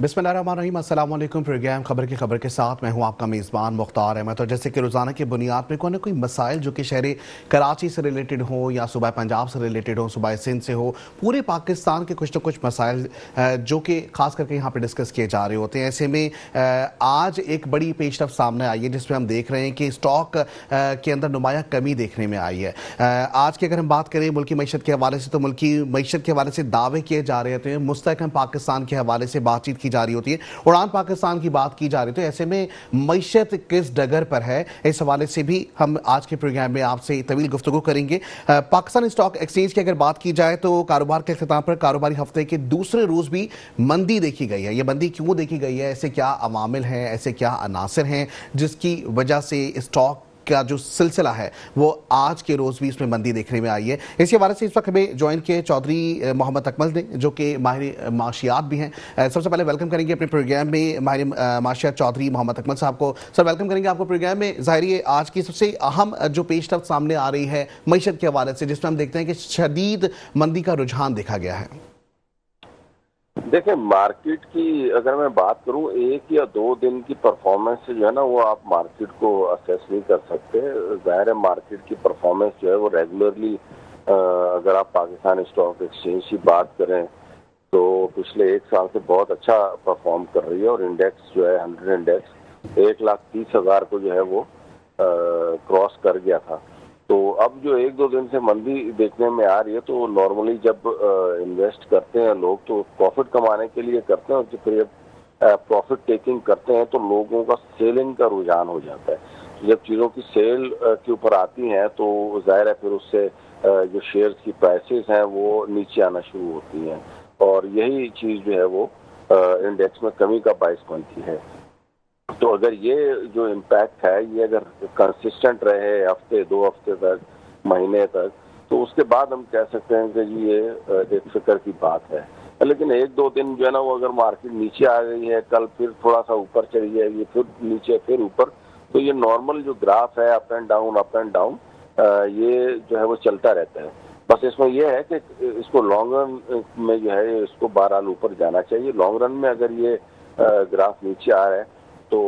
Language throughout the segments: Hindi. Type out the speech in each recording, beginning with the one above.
बिस्मिल्लाहिर्रहमानिर्रहीम, अस्सलाम वालेकुम। प्रोग्राम खबर के साथ मैं हूं आपका मेज़बान मुख्तार अहमद। तो जैसे कि रोज़ाना की बुनियाद पर कोई ना कोई मसाइल जो कि शहर कराची से रिलेटेड हो या सूबा पंजाब से रिलेटेड हो, सूबा सिंध से हो, पूरे पाकिस्तान के कुछ ना कुछ मसाइल जो कि ख़ास करके यहाँ पर डिस्कस किए जा रहे होते हैं। ऐसे में आज एक बड़ी पेशरफ सामने आई है जिसमें हम देख रहे हैं कि स्टॉक के अंदर नुमाया कमी देखने में आई है। आज की अगर हम बात करें मुल्की मईशत के हवाले से, तो मुल्की मईशत के हवाले से दावे किए जा रहे होते हैं, मुस्तहकम पाकिस्तान के हवाले से बातचीत की जा रही होती है, उड़ान पाकिस्तान की बात की जा रही है। तो ऐसे में मईशत किस डगर पर है, इस हवाले से भी हम आज के प्रोग्राम में आपसे तवील गुफ्तगू करेंगे। पाकिस्तान स्टॉक एक्सचेंज की अगर बात की जाए तो कारोबार के अख्ताम पर कारोबारी हफ्ते के दूसरे रोज भी मंदी देखी गई है। यह मंदी क्यों देखी गई है, ऐसे क्या अवामिल हैं, ऐसे क्या अनासर हैं जिसकी वजह से स्टॉक का जो सिलसिला है वो आज के रोज भी इसमें मंदी देखने में आई है। इसी हवाले से इस वक्त हमें ज्वाइन किए चौधरी मोहम्मद अकमल ने, जो कि माहिर माशियात भी हैं। सबसे पहले वेलकम करेंगे अपने प्रोग्राम में माहिर माशियात चौधरी मोहम्मद अकमल साहब को। सर, वेलकम करेंगे आपको प्रोग्राम में। ज़ाहिर है आज की सबसे अहम जो पेशरफ सामने आ रही है मईशत के हवाले से, जिसमें हम देखते हैं कि शदीद मंदी का रुझान देखा गया है। देखिए, मार्केट की अगर मैं बात करूं, एक या दो दिन की परफॉर्मेंस से जो है ना वो आप मार्केट को असेस नहीं कर सकते। जाहिर है मार्केट की परफॉर्मेंस जो है वो रेगुलरली, अगर आप पाकिस्तान स्टॉक एक्सचेंज की बात करें तो पिछले एक साल से बहुत अच्छा परफॉर्म कर रही है और इंडेक्स जो है 100 इंडेक्स 1,30,000 को जो है वो क्रॉस कर गया था। तो अब जो एक दो दिन से मंदी देखने में आ रही है, तो नॉर्मली जब इन्वेस्ट करते हैं लोग तो प्रॉफिट कमाने के लिए करते हैं, और जब प्रॉफिट टेकिंग करते हैं तो लोगों का सेलिंग का रुझान हो जाता है। जब चीज़ों की सेल के ऊपर आती हैं तो जाहिर है फिर उससे जो शेयर्स की प्राइसेस हैं वो नीचे आना शुरू होती हैं, और यही चीज़ जो है वो इंडेक्स में कमी का बाइस बनती है। तो अगर ये जो इम्पैक्ट है ये अगर कंसिस्टेंट रहे हफ्ते दो हफ्ते तक, महीने तक, तो उसके बाद हम कह सकते हैं कि ये एक फिक्र की बात है। लेकिन एक दो दिन जो है ना वो अगर मार्केट नीचे आ गई है, कल फिर थोड़ा सा ऊपर चली जाएगी, फिर नीचे फिर ऊपर, तो ये नॉर्मल जो ग्राफ है अप एंड डाउन ये जो है वो चलता रहता है। बस इसमें यह है कि इसको लॉन्ग रन में जो है इसको बहरहाल ऊपर जाना चाहिए। लॉन्ग रन में अगर ये ग्राफ नीचे आ रहा है तो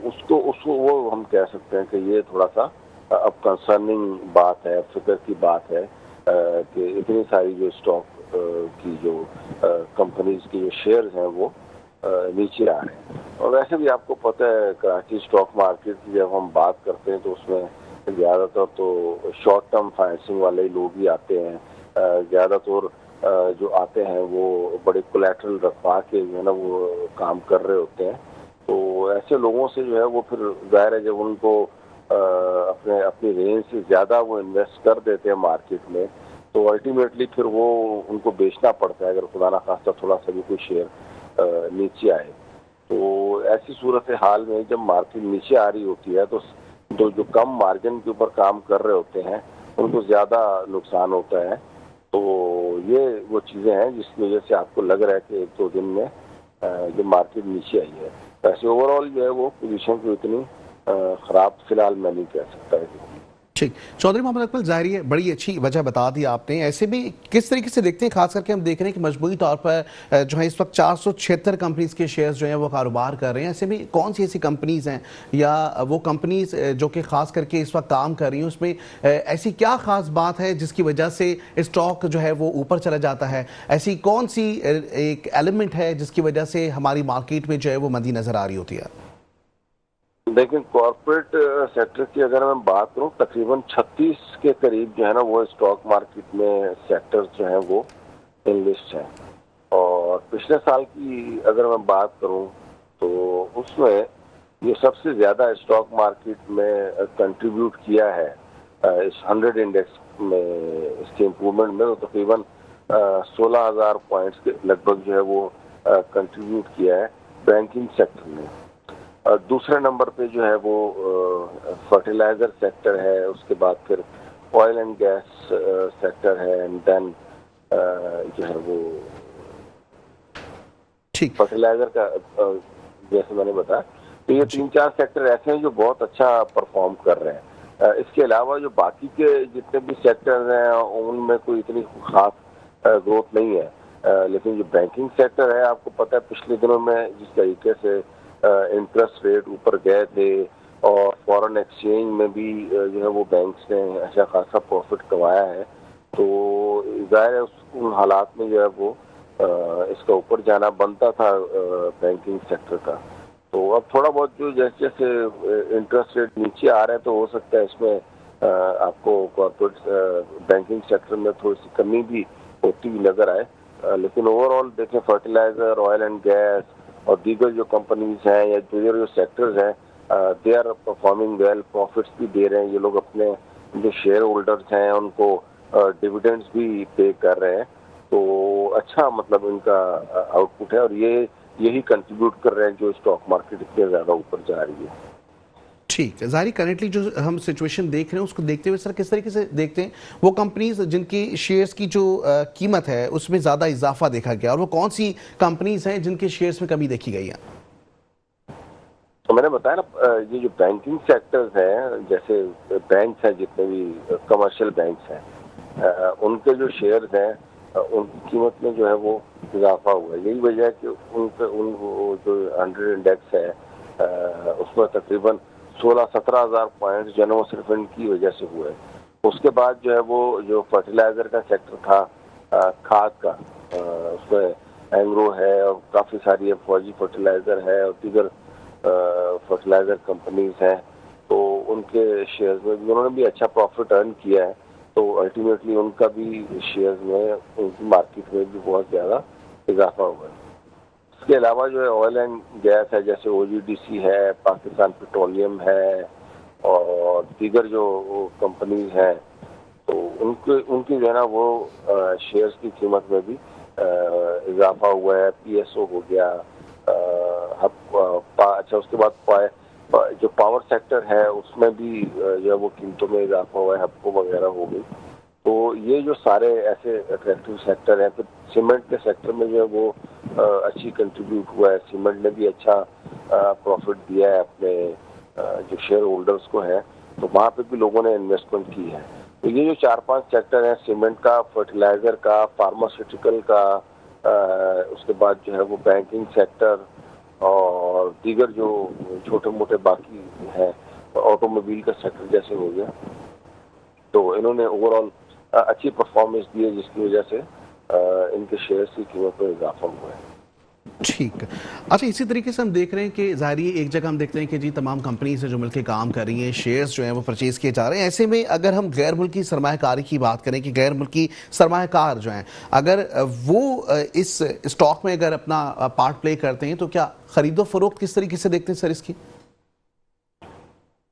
उसको वो हम कह सकते हैं कि ये थोड़ा सा अब कंसर्निंग बात है, फिक्र की बात है कि इतनी सारी जो स्टॉक की जो कंपनीज की जो शेयर्स हैं वो नीचे आ रहे हैं। और वैसे भी आपको पता है कराची स्टॉक मार्केट की जब हम बात करते हैं तो उसमें ज़्यादातर तो शॉर्ट टर्म फाइनेंसिंग वाले लोग ही आते हैं। ज़्यादातर जो आते हैं वो बड़े कोलैटरल रखवा के जो है ना वो काम कर रहे होते हैं। तो ऐसे लोगों से जो है वो फिर जाहिर है जब उनको अपनी रेंज से ज़्यादा वो इन्वेस्ट कर देते हैं मार्केट में, तो अल्टीमेटली फिर वो उनको बेचना पड़ता है अगर खुदा ना खास्ता थोड़ा सा भी कोई शेयर नीचे आए। तो ऐसी सूरत हाल में जब मार्केट नीचे आ रही होती है तो जो कम मार्जिन के ऊपर काम कर रहे होते हैं उनको ज़्यादा नुकसान होता है। तो ये वो चीज़ें हैं जिसकी वजह से आपको लग रहा है कि एक दो दिन में जो मार्केट नीचे आई है। वैसे ओवरऑल जो है वो पोजीशन को इतनी खराब फिलहाल मैं नहीं कह सकता है। ठीक, चौधरी मोहम्मद अकमल, ज़ाहिर है बड़ी अच्छी वजह बता दी आपने। ऐसे में किस तरीके से देखते हैं, खास करके हम देख रहे हैं कि मजबूरी तौर पर जो है इस वक्त 476 कंपनीज के शेयर्स जो हैं वो कारोबार कर रहे हैं। ऐसे में कौन सी ऐसी कंपनीज हैं या वो कंपनीज जो कि खास करके इस वक्त काम कर रही हैं, उसमें ऐसी क्या खास बात है जिसकी वजह से स्टॉक जो है वो ऊपर चला जाता है? ऐसी कौन सी एक एलिमेंट है जिसकी वजह से हमारी मार्केट में जो है वो मंदी नजर आ रही होती है? लेकिन कॉर्पोरेट सेक्टर की अगर मैं बात करूं, तकरीबन 36 के करीब जो है ना वो स्टॉक मार्केट में सेक्टर्स जो हैं वो इनलिस्ट हैं। और पिछले साल की अगर मैं बात करूं तो उसमें ये सबसे ज़्यादा स्टॉक मार्केट में कंट्रीब्यूट किया है इस 100 इंडेक्स में, इसके इम्प्रूवमेंट में। तो तकरीबन 16,000 पॉइंट्स के लगभग जो है वो कंट्रीब्यूट किया है बैंकिंग सेक्टर ने। दूसरे नंबर पे जो है वो फर्टिलाइजर सेक्टर है, उसके बाद फिर ऑयल एंड गैस सेक्टर है, एंड देन जो है वो ठीक, फर्टिलाइजर का जैसे मैंने बताया। तो ये 3-4 सेक्टर ऐसे हैं जो बहुत अच्छा परफॉर्म कर रहे हैं। इसके अलावा जो बाकी के जितने भी सेक्टर हैं उनमें कोई इतनी खास ग्रोथ नहीं है। लेकिन जो बैंकिंग सेक्टर है, आपको पता है पिछले दिनों में जिस तरीके से इंटरेस्ट रेट ऊपर गए थे और फॉरेन एक्सचेंज में भी जो है वो बैंक्स ने अच्छा खासा प्रॉफिट कमाया है, तो जाहिर है उन हालात में जो है वो इसका ऊपर जाना बनता था बैंकिंग सेक्टर का। तो अब थोड़ा बहुत जो जैसे जैसे इंटरेस्ट रेट नीचे आ रहे हैं, तो हो सकता है इसमें आपको कॉर्पोरेट बैंकिंग सेक्टर में थोड़ी सी कमी भी होती हुई नजर आए। लेकिन ओवरऑल देखें, फर्टिलाइजर, ऑयल एंड गैस और दीगर जो कंपनीज हैं या दीगर जो सेक्टर्स हैं, they are performing well, profits भी दे रहे हैं। ये लोग अपने जो शेयर होल्डर्स हैं उनको डिविडेंड्स भी पे कर रहे हैं। तो अच्छा मतलब इनका आउटपुट है और यही कंट्रीब्यूट कर रहे हैं जो स्टॉक मार्केट इतने ज्यादा ऊपर जा रही है। ठीक है, जारी करेंटली जो हम सिचुएशन देख रहे हैं उसको देखते हुए सर किस तरीके से देखते हैं वो कंपनीज जिनकी शेयर्स की जो कीमत है उसमें ज़्यादा इजाफा देखा गया, और वो कौन सी कंपनीज हैं जिनके शेयर्स में कमी देखी गई है? तो मैंने बताया ना, ये जो बैंकिंग सेक्टर्स हैं, जैसे बैंक्स हैं, जितने भी कमर्शियल बैंक्स हैं, उनके जो शेयर्स हैं उनकी कीमत में जो है वो इजाफा हुआ है। यही वजह है कि वो जो 100 इंडेक्स है उसमें तकरीबन 16-17 हज़ार पॉइंट जो है वो सिर्फ इनकी वजह से हुए। उसके बाद जो है वो जो फर्टिलाइजर का सेक्टर था, खाद का, उसमें एंग्रो है और काफ़ी सारी फौजी फर्टिलाइजर है और दीगर फर्टिलाइजर कंपनीज हैं, तो उनके शेयर्स में भी उन्होंने भी अच्छा प्रॉफिट अर्न किया है। तो अल्टीमेटली उनका भी शेयर्स में, उनकी मार्केट में भी बहुत ज़्यादा इजाफा हुआ है। इसके अलावा जो है ऑयल एंड गैस है, जैसे OGDC है, पाकिस्तान पेट्रोलियम है और दीगर जो कंपनीज हैं, तो उनकी जो है ना वो शेयर्स की कीमत में भी इजाफा हुआ है। PSO हो गया, अच्छा उसके बाद जो पावर सेक्टर है उसमें भी जो है वो कीमतों में इजाफा हुआ है, हप्को वगैरह हो गई। तो ये जो सारे ऐसे अट्रैक्टिव सेक्टर हैं। फिर सीमेंट के सेक्टर में जो है वो अच्छी कंट्रीब्यूट हुआ है, सीमेंट ने भी अच्छा प्रॉफिट दिया है अपने जो शेयर होल्डर्स को है, तो वहाँ पे भी लोगों ने इन्वेस्टमेंट की है। तो ये जो 4-5 सेक्टर हैं, सीमेंट का, फर्टिलाइजर का, फार्मास्यूटिकल का, उसके बाद जो है वो बैंकिंग सेक्टर और दीगर जो छोटे मोटे बाकी हैं, ऑटोमोबाइल का सेक्टर जैसे हो गया, तो इन्होंने ओवरऑल अच्छी परफॉर्मेंस दी है, जिसकी वजह से इनके शेयर्स की कीमत में इजाफा हुआ है। ठीक। अच्छा, इसी तरीके से हम देख रहे हैं कि ज़ाहिर है एक जगह हम देखते हैं कि जी तमाम कंपनीज हैं जो मिलकर काम कर रही हैं, शेयर्स जो हैं वो परचेज़ किए जा रहे हैं। ऐसे में अगर हम गैर मुल्की सरमायाकारी की बात करें कि गैर मुल्की सरमायाकार जो हैं, अगर वो इस स्टॉक में अगर अपना पार्ट प्ले करते हैं, तो क्या खरीदो फरोख्त किस तरीके से देखते हैं सर इसकी?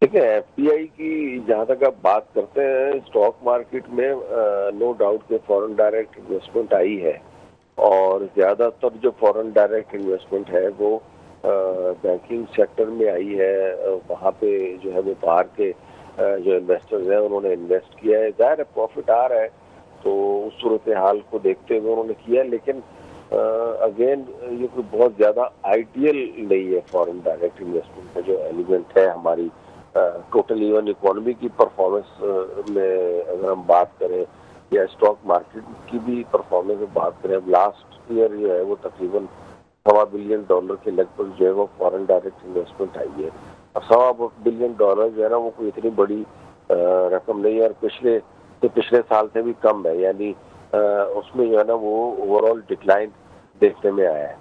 ठीक है, FPI की जहाँ तक आप बात करते हैं, स्टॉक मार्केट में नो डाउट के फॉरेन डायरेक्ट इन्वेस्टमेंट आई है और ज़्यादातर जो फॉरेन डायरेक्ट इन्वेस्टमेंट है वो बैंकिंग सेक्टर में आई है। वहाँ पे जो है वो बाहर के जो इन्वेस्टर्स हैं उन्होंने इन्वेस्ट किया है। ज़ाहिर है प्रॉफिट आ रहा है, तो उस सूरत हाल को देखते हुए उन्होंने किया है, लेकिन अगेन ये कोई बहुत ज़्यादा आइडियल नहीं है। फॉरेन डायरेक्ट इन्वेस्टमेंट का जो एलिमेंट है हमारी टोटल इवन इकोनॉमी की परफॉर्मेंस में अगर हम बात करें या स्टॉक मार्केट की भी परफॉर्मेंस में बात करें, लास्ट ईयर जो है वो तकरीबन $1.25 बिलियन के लगभग जो है वो फॉरेन डायरेक्ट इन्वेस्टमेंट आई है। अब $1.25 बिलियन जो है ना वो कोई इतनी बड़ी रकम नहीं है और पिछले साल से भी कम है, यानी उसमें जो है ना वो ओवरऑल डिक्लाइन देखने में आया है।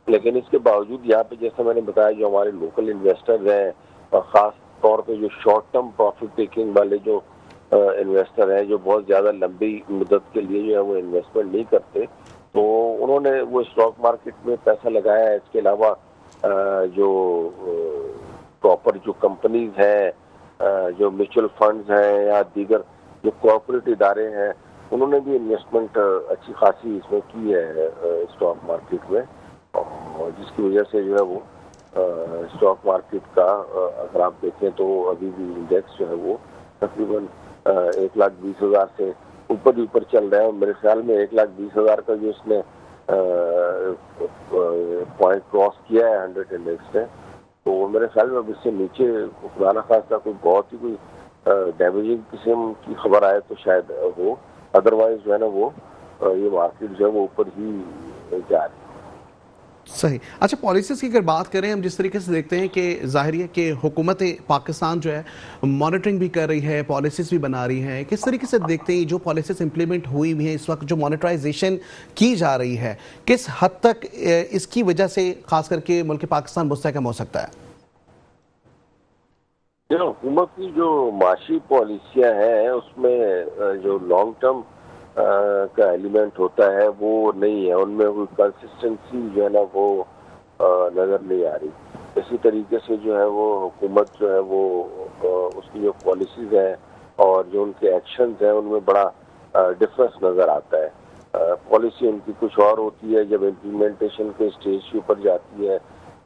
लेकिन इसके बावजूद यहाँ पे जैसा मैंने बताया, जो हमारे लोकल इन्वेस्टर्स हैं और ख़ास तौर पे जो शॉर्ट टर्म प्रॉफिट टेकिंग वाले जो इन्वेस्टर हैं, जो बहुत ज़्यादा लंबी मुद्दत के लिए जो है वो इन्वेस्टमेंट नहीं करते, तो उन्होंने वो स्टॉक मार्केट में पैसा लगाया है। इसके अलावा जो प्रॉपर जो कंपनीज हैं, जो म्यूचुअल फंड्स हैं या दीगर जो कॉर्पोरेट इदारे हैं, उन्होंने भी इन्वेस्टमेंट अच्छी खासी इसमें की है स्टॉक मार्केट में, और जिसकी वजह से जो है वो स्टॉक मार्केट का अगर आप देखें तो अभी भी इंडेक्स जो है वो तकरीबन 1,20,000 से ऊपर चल रहा है। और मेरे ख्याल में 1,20,000 का जो इसने पॉइंट क्रॉस किया है 100 इंडेक्स ने, तो मेरे ख्याल में अब इससे नीचे खुदाना खासा कोई बहुत ही कोई डैमेजिंग किस्म की खबर आए तो शायद हो, अदरवाइज जो है ना वो ये मार्केट जो है वो ऊपर ही जा रही है। सही। अच्छा, पॉलिसीज़ की अगर बात करें, हम जिस तरीके से देखते हैं कि ज़ाहिर है कि हुकूमत पाकिस्तान जो है मॉनिटरिंग भी कर रही है, पॉलिसीज़ भी बना रही है, किस तरीके से देखते हैं जो पॉलिसीज़ इम्प्लीमेंट हुई हुई हैं इस वक्त, जो मॉनिटराइजेशन की जा रही है, किस हद तक इसकी वजह से खास करके मुल्क पाकिस्तान मुस्तहकम हो सकता है? जो हुकूमत की जो माशी पॉलिसियां हैं उसमें जो लॉन्ग टर्म का एलिमेंट होता है वो नहीं है, उनमें कोई कंसिस्टेंसी जो है ना वो नजर नहीं आ रही। इसी तरीके से जो है वो हुकूमत जो है वो उसकी जो पॉलिसीज है और जो उनके एक्शंस हैं उनमें बड़ा डिफरेंस नजर आता है। पॉलिसी उनकी कुछ और होती है, जब इम्प्लीमेंटेशन के स्टेज के ऊपर जाती है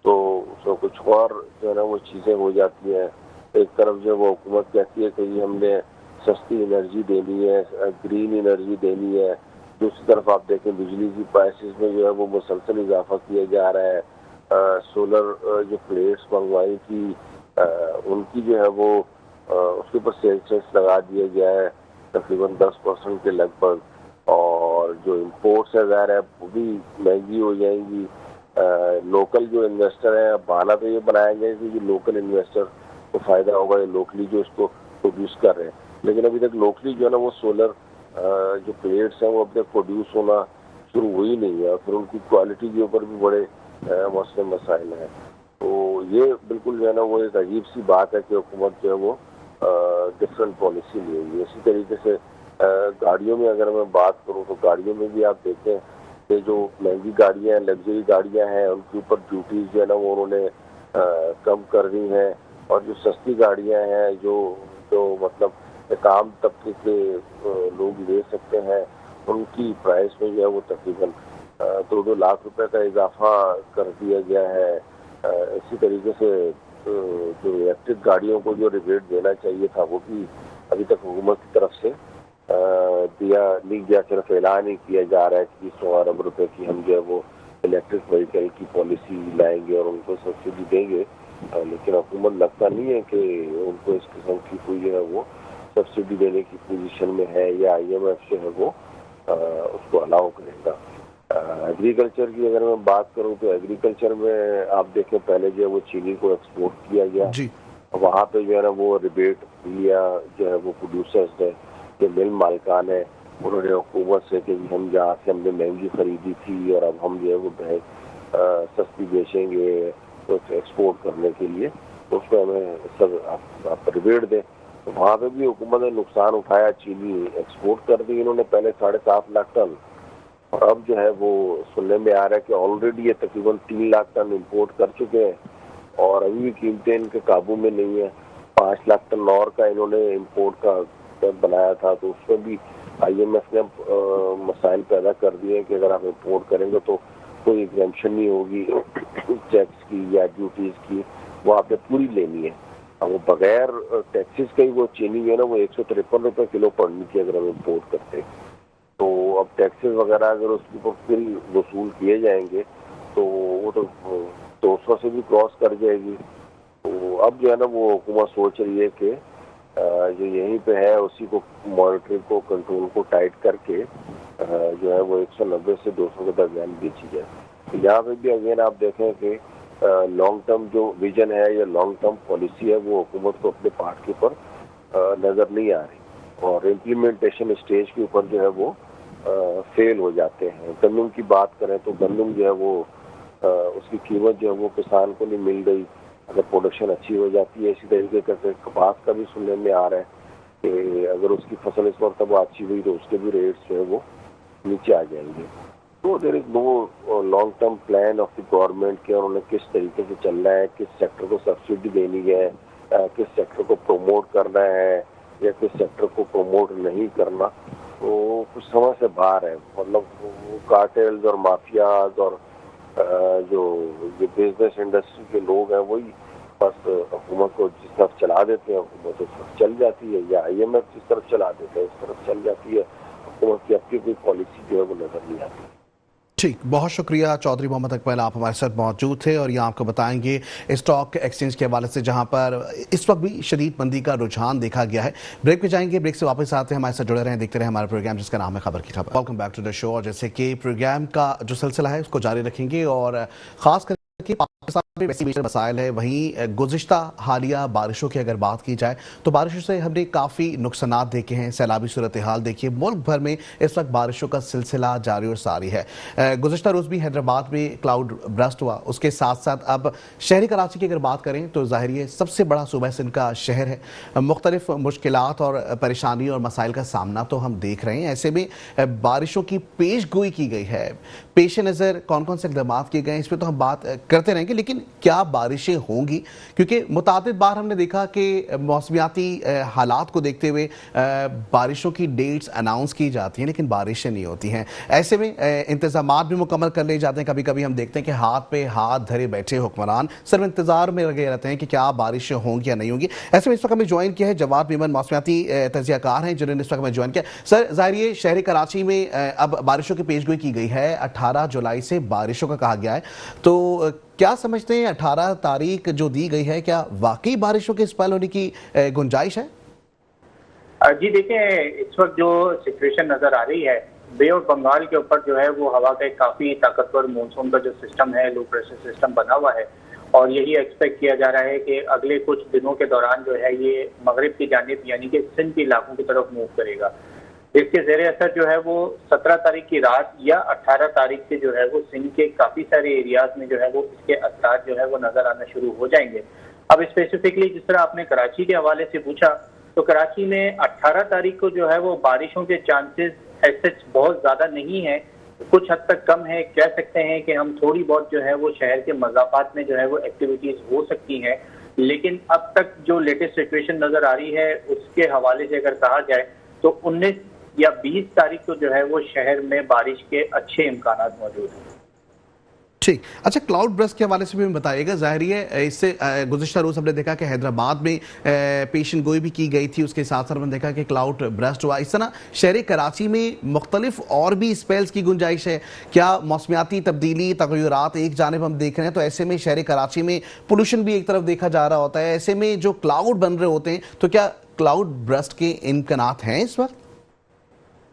तो उसमें कुछ और जो है ना वो चीज़ें हो जाती हैं। एक तरफ जो वो हुकूमत कहती है कि ये हमने सस्ती एनर्जी देनी है, ग्रीन एनर्जी देनी है, दूसरी तरफ आप देखें बिजली की प्राइसेस में जो है वो मुसलसल इजाफा किया जा रहा है। सोलर जो प्लेट्स मंगवाई थी उनकी जो है वो उसके ऊपर सेल्स टैक्स लगा दिया गया है तकरीबन 10% के लगभग, और जो इम्पोर्ट्स है ज़ाहिर है वो भी महंगी हो जाएंगी। लोकल जो इन्वेस्टर है, बहाना तो ये बनाया गया है कि जो लोकल इन्वेस्टर को फायदा होगा, ये लोकली जो इसको प्रोड्यूस कर रहे हैं, लेकिन अभी तक लोकली जो है ना वो सोलर जो प्लेट्स हैं वो अब तक प्रोड्यूस होना शुरू हुई नहीं है, और फिर उनकी क्वालिटी के ऊपर भी बड़े मसले मसाइल हैं। तो ये बिल्कुल जो है ना वो एक अजीब सी बात है कि हुकूमत जो है वो डिफरेंट पॉलिसी ली हुई है। इसी तरीके से गाड़ियों में अगर मैं बात करूँ तो गाड़ियों में भी आप देखें कि जो महंगी गाड़ियाँ हैं, लग्जरी गाड़ियाँ हैं, उनके ऊपर ड्यूटीज जो है ना वो उन्होंने कम कर दी हैं, और जो सस्ती गाड़ियाँ हैं जो जो मतलब एक आम तबके के लोग ले सकते हैं, उनकी प्राइस में जो है वो तकरीबन 2-2 लाख रुपए का इजाफा कर दिया गया है। इसी तरीके से जो इलेक्ट्रिक गाड़ियों को जो रिबेट देना चाहिए था वो भी अभी तक हुकूमत की तरफ से दिया नहीं गया, सिर्फ ऐलान ही किया जा रहा है कि 100 अरब रुपए की हम जो है वो इलेक्ट्रिक व्हीकल की पॉलिसी लाएंगे और उनको सब्सिडी देंगे। लेकिन हुकूमत लगता नहीं है कि उनको इस किस्म की कोई जो है वो सब्सिडी देने की पोजीशन में है, या IMF जो है वो उसको अलाउ करेगा। एग्रीकल्चर की अगर मैं बात करूं तो एग्रीकल्चर में आप देखें पहले जो है वो चीनी को एक्सपोर्ट किया गया, जी। वहाँ पे जो है ना वो रिबेट लिया जो है वो प्रोड्यूसर्स ने, जो मिल मालिकान है, उन्होंने हुकूमत से कि हम जहाँ से हमने महंगी खरीदी थी और अब हम जो है वो सस्ती बेचेंगे तो एक्सपोर्ट करने के लिए, तो उसमें हमें सब आप रिबेट दें। तो वहाँ पे भी हुकूमत ने नुकसान उठाया, चीनी एक्सपोर्ट कर दी इन्होंने पहले 7.5 लाख टन, और अब जो है वो सुनने में आ रहा है कि ऑलरेडी ये तकरीबन 3 लाख टन इम्पोर्ट कर चुके हैं, और अभी भी कीमतें इनके काबू में नहीं है। 5 लाख टन और का इन्होंने इम्पोर्ट का बनाया था, तो उसमें भी IMF ने मसाइल पैदा कर दिए कि अगर आप इम्पोर्ट करेंगे तो कोई एग्जेम्पशन नहीं होगी टैक्स की या ड्यूटीज की, वो आपने पूरी लेनी है। अब वो बगैर टैक्सेस का ही वो चीनी जो है ना वो 153 रुपए किलो पड़नी थी अगर हम इम्पोर्ट करते हैं। तो अब टैक्सेस वगैरह अगर उसके ऊपर फिर वसूल किए जाएंगे तो वो तो 200 से भी क्रॉस कर जाएगी। तो अब जो है ना वो हुकूमत सोच रही है कि जो यहीं पे है उसी को मॉनिटरिंग को कंट्रोल को टाइट करके जो है वो 190 से 200 के दरमियान बेची जाए। तो यहाँ पे भी अगेन आप देखें कि लॉन्ग टर्म जो विजन है या लॉन्ग टर्म पॉलिसी है वो हुकूमत को अपने पार्ट के ऊपर नजर नहीं आ रही, और इम्प्लीमेंटेशन स्टेज के ऊपर जो है वो फेल हो जाते हैं। गंदम की बात करें तो गंदम जो है वो उसकी कीमत जो है वो किसान को नहीं मिल रही अगर प्रोडक्शन अच्छी हो जाती है। इसी तरीके से कपास का भी सुनने में आ रहा है कि अगर उसकी फसल इस मरतबा अच्छी हुई तो उसके भी रेट्स जो है वो नीचे आ जाएंगे। तो there is no long term plan of the government कि उन्होंने किस तरीके से चलना है, किस सेक्टर को सब्सिडी देनी है, किस सेक्टर को प्रमोट करना है या किस सेक्टर को प्रमोट नहीं करना। तो कुछ समझ से बाहर है, मतलब कार्टेल्स और माफियाज और जो बिजनेस इंडस्ट्री के लोग हैं वही बस हुकूमत को जिस तरफ चला देते हैं हुकूमत उस तरफ चल जाती है, या IMF जिस तरफ चला देते हैं उस तरफ चल जाती है। हुकूमत की अपनी कोई पॉलिसी जो है वो नजर नहीं आती। ठीक, बहुत शुक्रिया चौधरी मोहम्मद अकबर, आप हमारे साथ मौजूद थे और ये आपको बताएंगे स्टॉक एक्सचेंज के हवाले से जहां पर इस वक्त भी शदीद मंदी का रुझान देखा गया है। ब्रेक पे जाएंगे, ब्रेक से वापस आते हैं, हमारे साथ जुड़े रहें, देखते रहे हमारा प्रोग्राम जिसका नाम है खबर की खबर। Welcome back to the show. और जैसे कि प्रोग्राम का जो सिलसिला है उसको जारी रखेंगे और खास कर पाकिस्तान में वैसी बेशतर मसाइल है। वहीं गुज़िश्ता हालिया बारिशों की अगर बात की जाए तो बारिशों से हमने काफ़ी नुकसानात देखे हैं। सैलाबी सूरत हाल देखिए, मुल्क भर में इस वक्त बारिशों का सिलसिला जारी और सारी है। गुज़िश्ता रोज़ भी हैदराबाद में क्लाउड ब्रस्ट हुआ, उसके साथ साथ अब शहरी कराची की अगर बात करें तो ज़ाहिर है सबसे बड़ा सूबा सिंध का शहर है। मुख्तलिफ मुश्किलात और परेशानी और मसाइल का सामना तो हम देख रहे हैं। ऐसे में बारिशों की पेश गोई की गई है, पेश नज़र कौन कौन से इक़दाम किए गए हैं इस पर तो हम बात करते रहेंगे, लेकिन क्या बारिशें होंगी? क्योंकि मुतादिद बार हमने देखा कि मौसमियाती हालात को देखते हुए बारिशों की डेट्स अनाउंस की जाती हैं लेकिन बारिशें नहीं होती हैं। ऐसे में इंतजामात भी मुकम्मल कर लिए जाते हैं। कभी कभी हम देखते हैं कि हाथ पे हाथ धरे बैठे हुक्मरान सिर्फ इंतजार में लगे रहते हैं कि क्या बारिशें होंगी या नहीं होंगी। ऐसे में इस वक्त हमें ज्वाइन किया है जवाद मेमन, मौसमियाती तजियाकार हैं जिन्होंने इस वक्त हमें ज्वाइन किया। सर, ज़ाहिर शहरी कराची में अब बारिशों की पेशगोई की गई है, 18 जुलाई से बारिशों का कहा गया है, तो क्या समझते हैं 18 तारीख जो दी गई है, क्या वाकई बारिशों के स्पेल होने की गुंजाइश है? जी देखिए, इस वक्त जो सिचुएशन नजर आ रही है, बे ऑफ बंगाल के ऊपर जो है वो हवा का एक काफी ताकतवर मानसून का जो सिस्टम है, लो प्रेशर सिस्टम बना हुआ है और यही एक्सपेक्ट किया जा रहा है कि अगले कुछ दिनों के दौरान जो है ये मगरिब की जानिब यानी कि सिंध के इलाकों की तरफ मूव करेगा। इसके जेर असर जो है वो 17 तारीख की रात या 18 तारीख से जो है वो सिंध के काफी सारे एरियाज में जो है वो इसके असर जो है वो नजर आना शुरू हो जाएंगे। अब स्पेसिफिकली जिस तरह आपने कराची के हवाले से पूछा, तो कराची में 18 तारीख को जो है वो बारिशों के चांसेस ऐसे बहुत ज्यादा नहीं है, कुछ हद तक कम है। कह सकते हैं कि हम थोड़ी बहुत जो है वो शहर के मज़ाफ़ात में जो है वो एक्टिविटीज हो सकती हैं, लेकिन अब तक जो लेटेस्ट सिचुएशन नजर आ रही है उसके हवाले से अगर कहा जाए तो 19 या 20 तारीख को जो है वो शहर में बारिश के अच्छे इम्कानात मौजूद हैं। ठीक, अच्छा, क्लाउड ब्रस्ट के हवाले से भी बताइएगा। ज़ाहिर है इससे गुज़िश्ता रोज़ हमने देखा कि हैदराबाद में पेशन गोई भी की गई थी, उसके साथ साथ हमने देखा कि क्लाउड ब्रस्ट हुआ। इस तरह शहर कराची में मुख्तलिफ और भी स्पेल्स की गुंजाइश है। क्या मौसमियाती तब्दीली तग़य्युरात एक जानिब हम देख रहे हैं तो ऐसे में शहर कराची में पोल्यूशन भी एक तरफ देखा जा रहा होता है, ऐसे में जो क्लाउड बन रहे होते हैं तो क्या क्लाउड ब्रस्ट के इम्कानात हैं इस वक्त?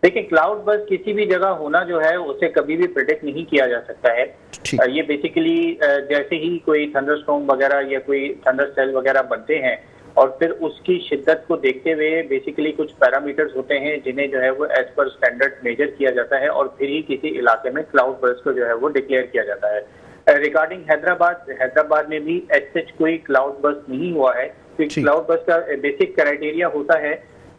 देखिए, क्लाउड बस किसी भी जगह होना जो है उसे कभी भी प्रिडिक्ट नहीं किया जा सकता है। ये बेसिकली जैसे ही कोई थंडरस्टॉर्म वगैरह या कोई थंडर सेल वगैरह बनते हैं और फिर उसकी शिद्दत को देखते हुए बेसिकली कुछ पैरामीटर्स होते हैं जिन्हें जो है वो एज पर स्टैंडर्ड मेजर किया जाता है और फिर ही किसी इलाके में क्लाउड बर्स्ट को जो है वो डिक्लेयर किया जाता है। रिगार्डिंग हैदराबाद में भी ऐसे कोई क्लाउड बर्स्ट नहीं हुआ है, क्योंकि क्लाउड बर्स्ट का बेसिक क्राइटेरिया होता है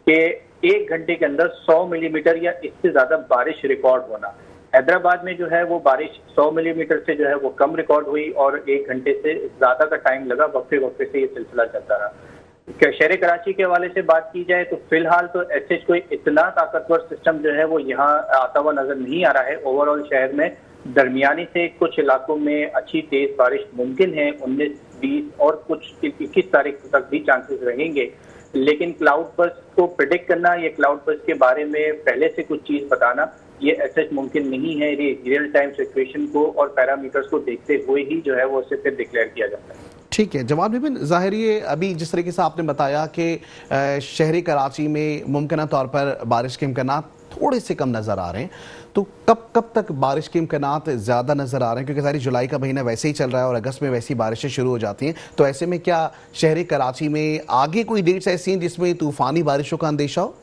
कि 1 घंटे के अंदर 100 मिलीमीटर या इससे ज्यादा बारिश रिकॉर्ड होना। हैदराबाद में जो है वो बारिश 100 मिलीमीटर से जो है वो कम रिकॉर्ड हुई और 1 घंटे से ज्यादा का टाइम लगा, वक्फे वक्फे से ये सिलसिला चलता रहा। शहर कराची के हवाले से बात की जाए तो फिलहाल तो ऐसे कोई इतना ताकतवर सिस्टम जो है वो यहाँ आता हुआ नजर नहीं आ रहा है। ओवरऑल शहर में दरमियानी से कुछ इलाकों में अच्छी तेज बारिश मुमकिन है, 19, 20 और कुछ 21 तारीख तक भी चांसेस रहेंगे, लेकिन क्लाउड बर्स्ट को प्रिडिक्ट करना या क्लाउड बर्स्ट के बारे में पहले से कुछ चीज बताना ये ऐसे मुमकिन नहीं है। ये रियल टाइम सिचुएशन को और पैरामीटर्स को देखते हुए ही जो है वो उसे फिर डिक्लेयर किया जाता है। ठीक है जवाब बिपिन, ज़ाहिर है अभी जिस तरीके से आपने बताया कि शहरी कराची में मुमकिन तौर पर बारिश के इम्कानात थोड़े से कम नज़र आ रहे हैं, तो कब तक बारिश के इम्कानात ज़्यादा नज़र आ रहे हैं? क्योंकि सारी जुलाई का महीना वैसे ही चल रहा है और अगस्त में वैसी बारिशें शुरू हो जाती हैं, तो ऐसे में क्या शहरी कराची में आगे कोई डेट्स ऐसी हैं जिसमें तूफ़ानी बारिशों का अंदेशा हो?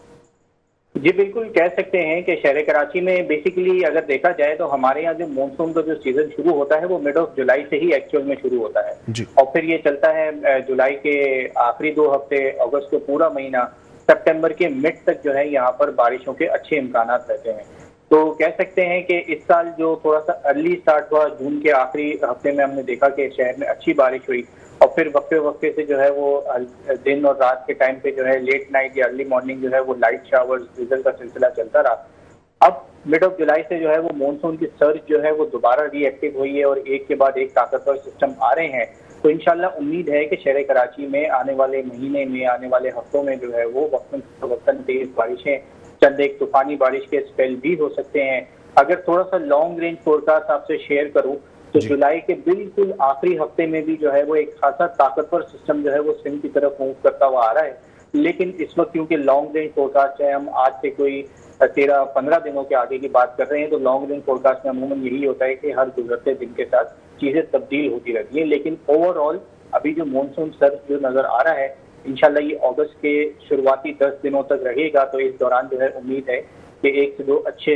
जी बिल्कुल, कह सकते हैं कि शहर कराची में बेसिकली अगर देखा जाए तो हमारे यहाँ जो मानसून का जो सीजन शुरू होता है वो मिड ऑफ जुलाई से ही एक्चुअल में शुरू होता है और फिर ये चलता है जुलाई के आखिरी 2 हफ्ते, अगस्त का पूरा महीना, सितंबर के मिड तक जो है यहाँ पर बारिशों के अच्छे इम्कानात रहते हैं। तो कह सकते हैं कि इस साल जो थोड़ा सा अर्ली स्टार्ट हुआ, जून के आखिरी हफ्ते में हमने देखा कि शहर में अच्छी बारिश हुई और फिर वक्फे वक्फे से जो है वो दिन और रात के टाइम पे जो है लेट नाइट या अर्ली मॉर्निंग जो है वो लाइट शावर्स ड्रिजल का सिलसिला चलता रहा। अब मिड ऑफ जुलाई से जो है वो मानसून की सर्ज जो है वो दोबारा रीएक्टिव हुई है और एक के बाद एक ताकतवर सिस्टम आ रहे हैं। तो इंशाल्लाह उम्मीद है कि शहर कराची में आने वाले महीने में, आने वाले हफ्तों में जो है वो वक्तन तेज बारिशें, चंद एक तूफानी बारिश के स्पेल भी हो सकते हैं अगर थोड़ा सा लॉन्ग रेंज फोरकास्ट आपसे शेयर करूं तो जुलाई के बिल्कुल आखिरी हफ्ते में भी जो है वो एक खासा ताकतवर सिस्टम जो है वो सिंध की तरफ मूव करता हुआ आ रहा है। लेकिन इस वक्त क्योंकि लॉन्ग रेंज फोरकास्ट है, हम आज से कोई 13-15 दिनों के आगे की बात कर रहे हैं, तो लॉन्ग रेंज फोरकास्ट में अमूमन यही होता है कि हर गुजरते दिन के साथ चीजें तब्दील होती रहती हैं। लेकिन ओवरऑल अभी जो मानसून सर्द जो नजर आ रहा है, इंशाल्लाह ये अगस्त के शुरुआती 10 दिनों तक रहेगा। तो इस दौरान जो है उम्मीद है कि 1 से 2 अच्छे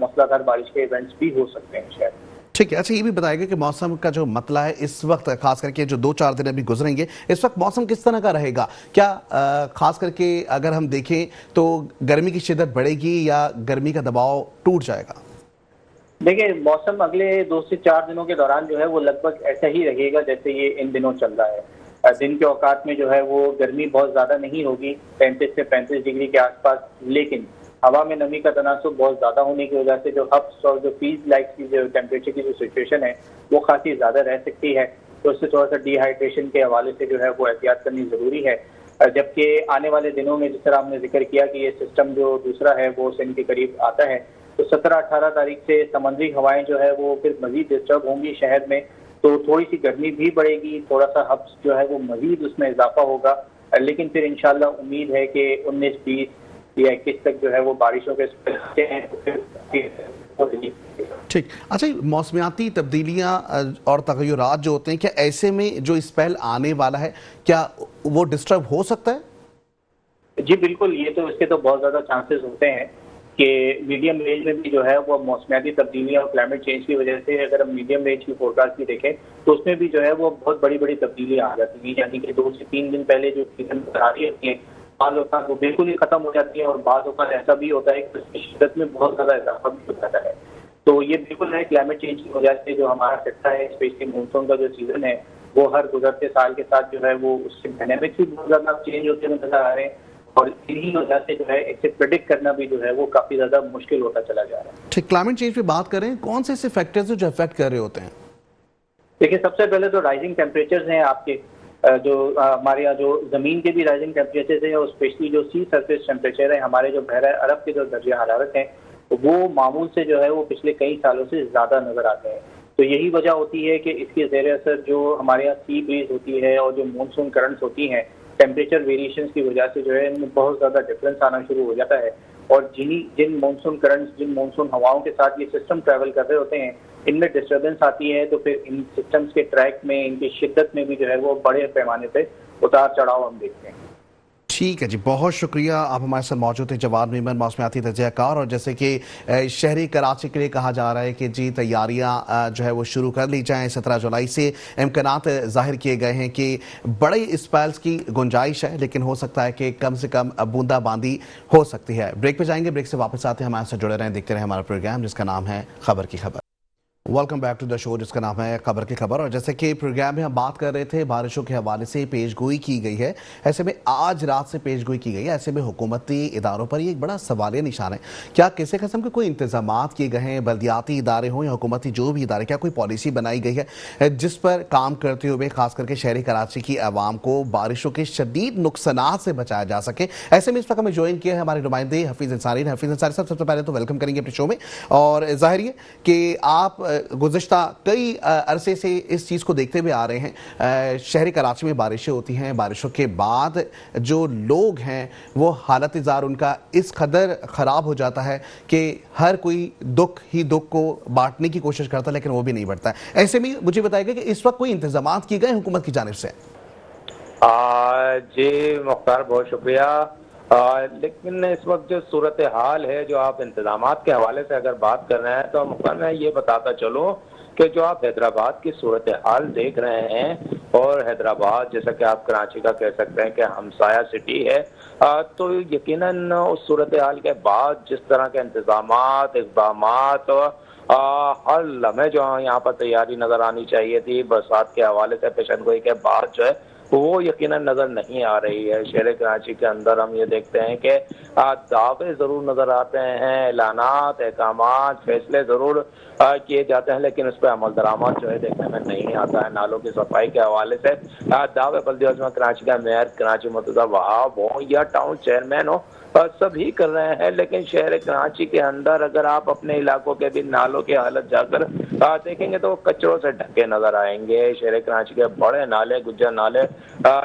मूसलाधार बारिश के इवेंट्स भी हो सकते हैं शायद। ठीक है। अच्छा, ये भी बताएगा कि मौसम का जो मतला है इस वक्त, खास करके जो 2-4 दिन अभी गुजरेंगे, इस वक्त मौसम किस तरह का रहेगा? क्या खास करके अगर हम देखें तो गर्मी की शिद्दत बढ़ेगी या गर्मी का दबाव टूट जाएगा? देखिए, मौसम अगले 2 से 4 दिनों के दौरान जो है वो लगभग ऐसा ही रहेगा जैसे ये इन दिनों चल रहा है। दिन के औकात में जो है वो गर्मी बहुत ज्यादा नहीं होगी, 35 से 35 डिग्री के आसपास, लेकिन हवा में नमी का तनासुब बहुत ज्यादा होने की वजह से जो हब्स और जो फील्ड लाइक की जो टेम्परेचर की जो सिचुएशन है वो काफी ज्यादा रह सकती है। तो उससे थोड़ा सा डिहाइड्रेशन के हवाले से जो है वो एहतियात करनी जरूरी है। जबकि आने वाले दिनों में जिस तरह आपने जिक्र किया कि ये सिस्टम जो दूसरा है वो सिंध के करीब आता है, तो 17-18 तारीख से समुद्री हवाएं जो है वो फिर मजीद डिस्टर्ब होंगी शहर में, तो थोड़ी सी गर्मी भी बढ़ेगी, थोड़ा सा हब्स जो है वो मजीद उसमें इजाफा होगा। लेकिन फिर इंशाल्लाह उम्मीद है कि 19-20 या 21 तक जो है वो बारिशों के ठीक। अच्छा, मौसमियाती तब्दीलियां और तगय्युरात जो होते हैं, क्या ऐसे में जो स्पेल आने वाला है क्या वो डिस्टर्ब हो सकता है? जी बिल्कुल, ये तो इसके तो बहुत ज्यादा चांसेस होते हैं कि मीडियम रेंज में भी जो है वो मौसमियाती तब्दीलियां और क्लाइमेट चेंज की वजह से, अगर हम मीडियम रेंज की फोरकास्ट भी देखें तो उसमें भी जो है वो बहुत बड़ी बड़ी तब्दीलियां आ जाती हैं। यानी कि 2 से 3 दिन पहले जो सीजन आ रही होती है, बाज़ औक़ात वो बिल्कुल ही खत्म हो जाती है और बाज़ औक़ात ऐसा भी होता है कि उसकी शिद्दत में बहुत ज्यादा इजाफा भी हो जाता है। तो ये बिल्कुल है क्लाइमेट चेंज की वजह से जो हमारा सेक्टर है, स्पेशली मानसून का जो सीजन है, वो हर गुजरते साल के साथ जो है वो उसके डायनेमिक्स भी बहुत ज्यादा चेंज होते हुए नजर आ रहे हैं और इन्हीं वजह से जो है इसे प्रेडिक्ट करना भी जो है वो काफी ज्यादा मुश्किल होता चला जा रहा है। ठीक, क्लाइमेट चेंज पे बात करें, कौन से ऐसे फैक्टर्स हैं जो अफेक्ट कर रहे होते हैं? देखिए, सबसे पहले तो राइजिंग टेम्परेचर्स हैं आपके, जो हमारे यहाँ जो जमीन के भी राइजिंग टेम्परेचर्स हैं और स्पेशली जो सी सरफेस टेम्परेचर है, हमारे जो बहरा अरब के जो दर्जा हरारत हैं वो मामूल से जो है वो पिछले कई सालों से ज्यादा नजर आते हैं। तो यही वजह होती है कि इसके ज़ेर असर जो हमारे यहाँ सी ब्रीज होती है और जो मानसून करंट्स होती हैं, टेम्परेचर वेरिएशंस की वजह से जो है इनमें बहुत ज्यादा डिफरेंस आना शुरू हो जाता है। और जिन मानसून करंट्स, जिन मानसून हवाओं के साथ ये सिस्टम ट्रैवल कर रहे होते हैं, इनमें डिस्टर्बेंस आती है, तो फिर इन सिस्टम्स के ट्रैक में, इनकी शिद्दत में भी जो है वो बड़े पैमाने पे उतार चढ़ाव हम देखते हैं। ठीक है जी, बहुत शुक्रिया। आप हमारे साथ मौजूद थे जवाद मेमन, मौसमियाती तजज़ियाकार। और जैसे कि शहरी कराची के लिए कहा जा रहा है कि जी तैयारियां जो है वो शुरू कर ली जाएं। 17 जुलाई से इम्कानात जाहिर किए गए हैं कि बड़े स्पेल्स की गुंजाइश है, लेकिन हो सकता है कि कम से कम बूंदाबांदी हो सकती है। ब्रेक पे जाएंगे, ब्रेक से वापस आते हैं, हमारे साथ जुड़े रहें, देखते रहें हमारा प्रोग्राम जिसका नाम है खबर की खबर। Welcome back to the show जिसका नाम है खबर की खबर। और जैसे कि प्रोग्राम में हम बात कर रहे थे, बारिशों के हवाले से पेशगोई की गई है। ऐसे में आज रात से पेशगोई की गई है। ऐसे में हुकूमती इदारों पर ये एक बड़ा सवालिया निशान है, क्या किसी किस्म के कोई इंतजाम किए गए हैं, बल्दियाती इदारे हों या हुकूमती जो भी इदारे, क्या कोई पॉलिसी बनाई गई है जिस पर काम करते हुए खास करके शहरी कराची की आवाम को बारिशों के शदीद नुकसानात से बचाया जा सके? ऐसे में इस वक्त हमें ज्वाइन किया है हमारे नुमाइंदे हफीज़ अंसारी। हफीज़ अंसारी साहब, सबसे पहले तो वेलकम करेंगे अपने शो में। और जाहिर है कि आप गुज़िश्ता कई अरसे से इस चीज़ को देखते हुए आ रहे हैं, शहरी कराची में बारिशें होती हैं, बारिशों के बाद जो लोग हैं वो हालत इज़ार उनका इस कदर ख़राब हो जाता है कि हर कोई दुख ही दुख को बांटने की कोशिश करता है, लेकिन वो भी नहीं बढ़ता है। ऐसे में मुझे बताइएगा कि इस वक्त कोई इंतजाम किए गए हुकूमत की जानिब से? जी मुख्तार, बहुत शुक्रिया। लेकिन इस वक्त जो सूरत हाल है, जो आप इंतजामात के हवाले से अगर बात कर रहे हैं, तो मुख्तार मैं ये बताता चलूँ कि जो आप हैदराबाद की सूरत हाल देख रहे हैं, और हैदराबाद जैसा कि आप कराची का कह सकते हैं कि हमसाया सिटी है, तो यकीनन उस सूरत हाल के बाद जिस तरह के इंतजामात, इक़दामात हर लम्हे जो यहाँ पर तैयारी नजर आनी चाहिए थी बरसात के हवाले से, पेशनगोई के बाद जो है वो यकीनन नजर नहीं आ रही है। शहर कराची के अंदर हम ये देखते हैं कि दावे जरूर नजर आते हैं, ऐलानात, अहकामात, फैसले जरूर किए जाते हैं, लेकिन उस पर अमल दरामद जो है देखने में नहीं आता है। नालों की सफाई के हवाले से दावे बल्दिया कराची का मेयर, कराची मुर्तज़ा वहाब हो या टाउन चेयरमैन हो, सभी कर रहे हैं, लेकिन शहर कराची के अंदर अगर आप अपने इलाकों के भी नालों की हालत जाकर देखेंगे तो वो कचरों से ढके नजर आएंगे। शहर कराची के बड़े नाले, गुज्जर नाले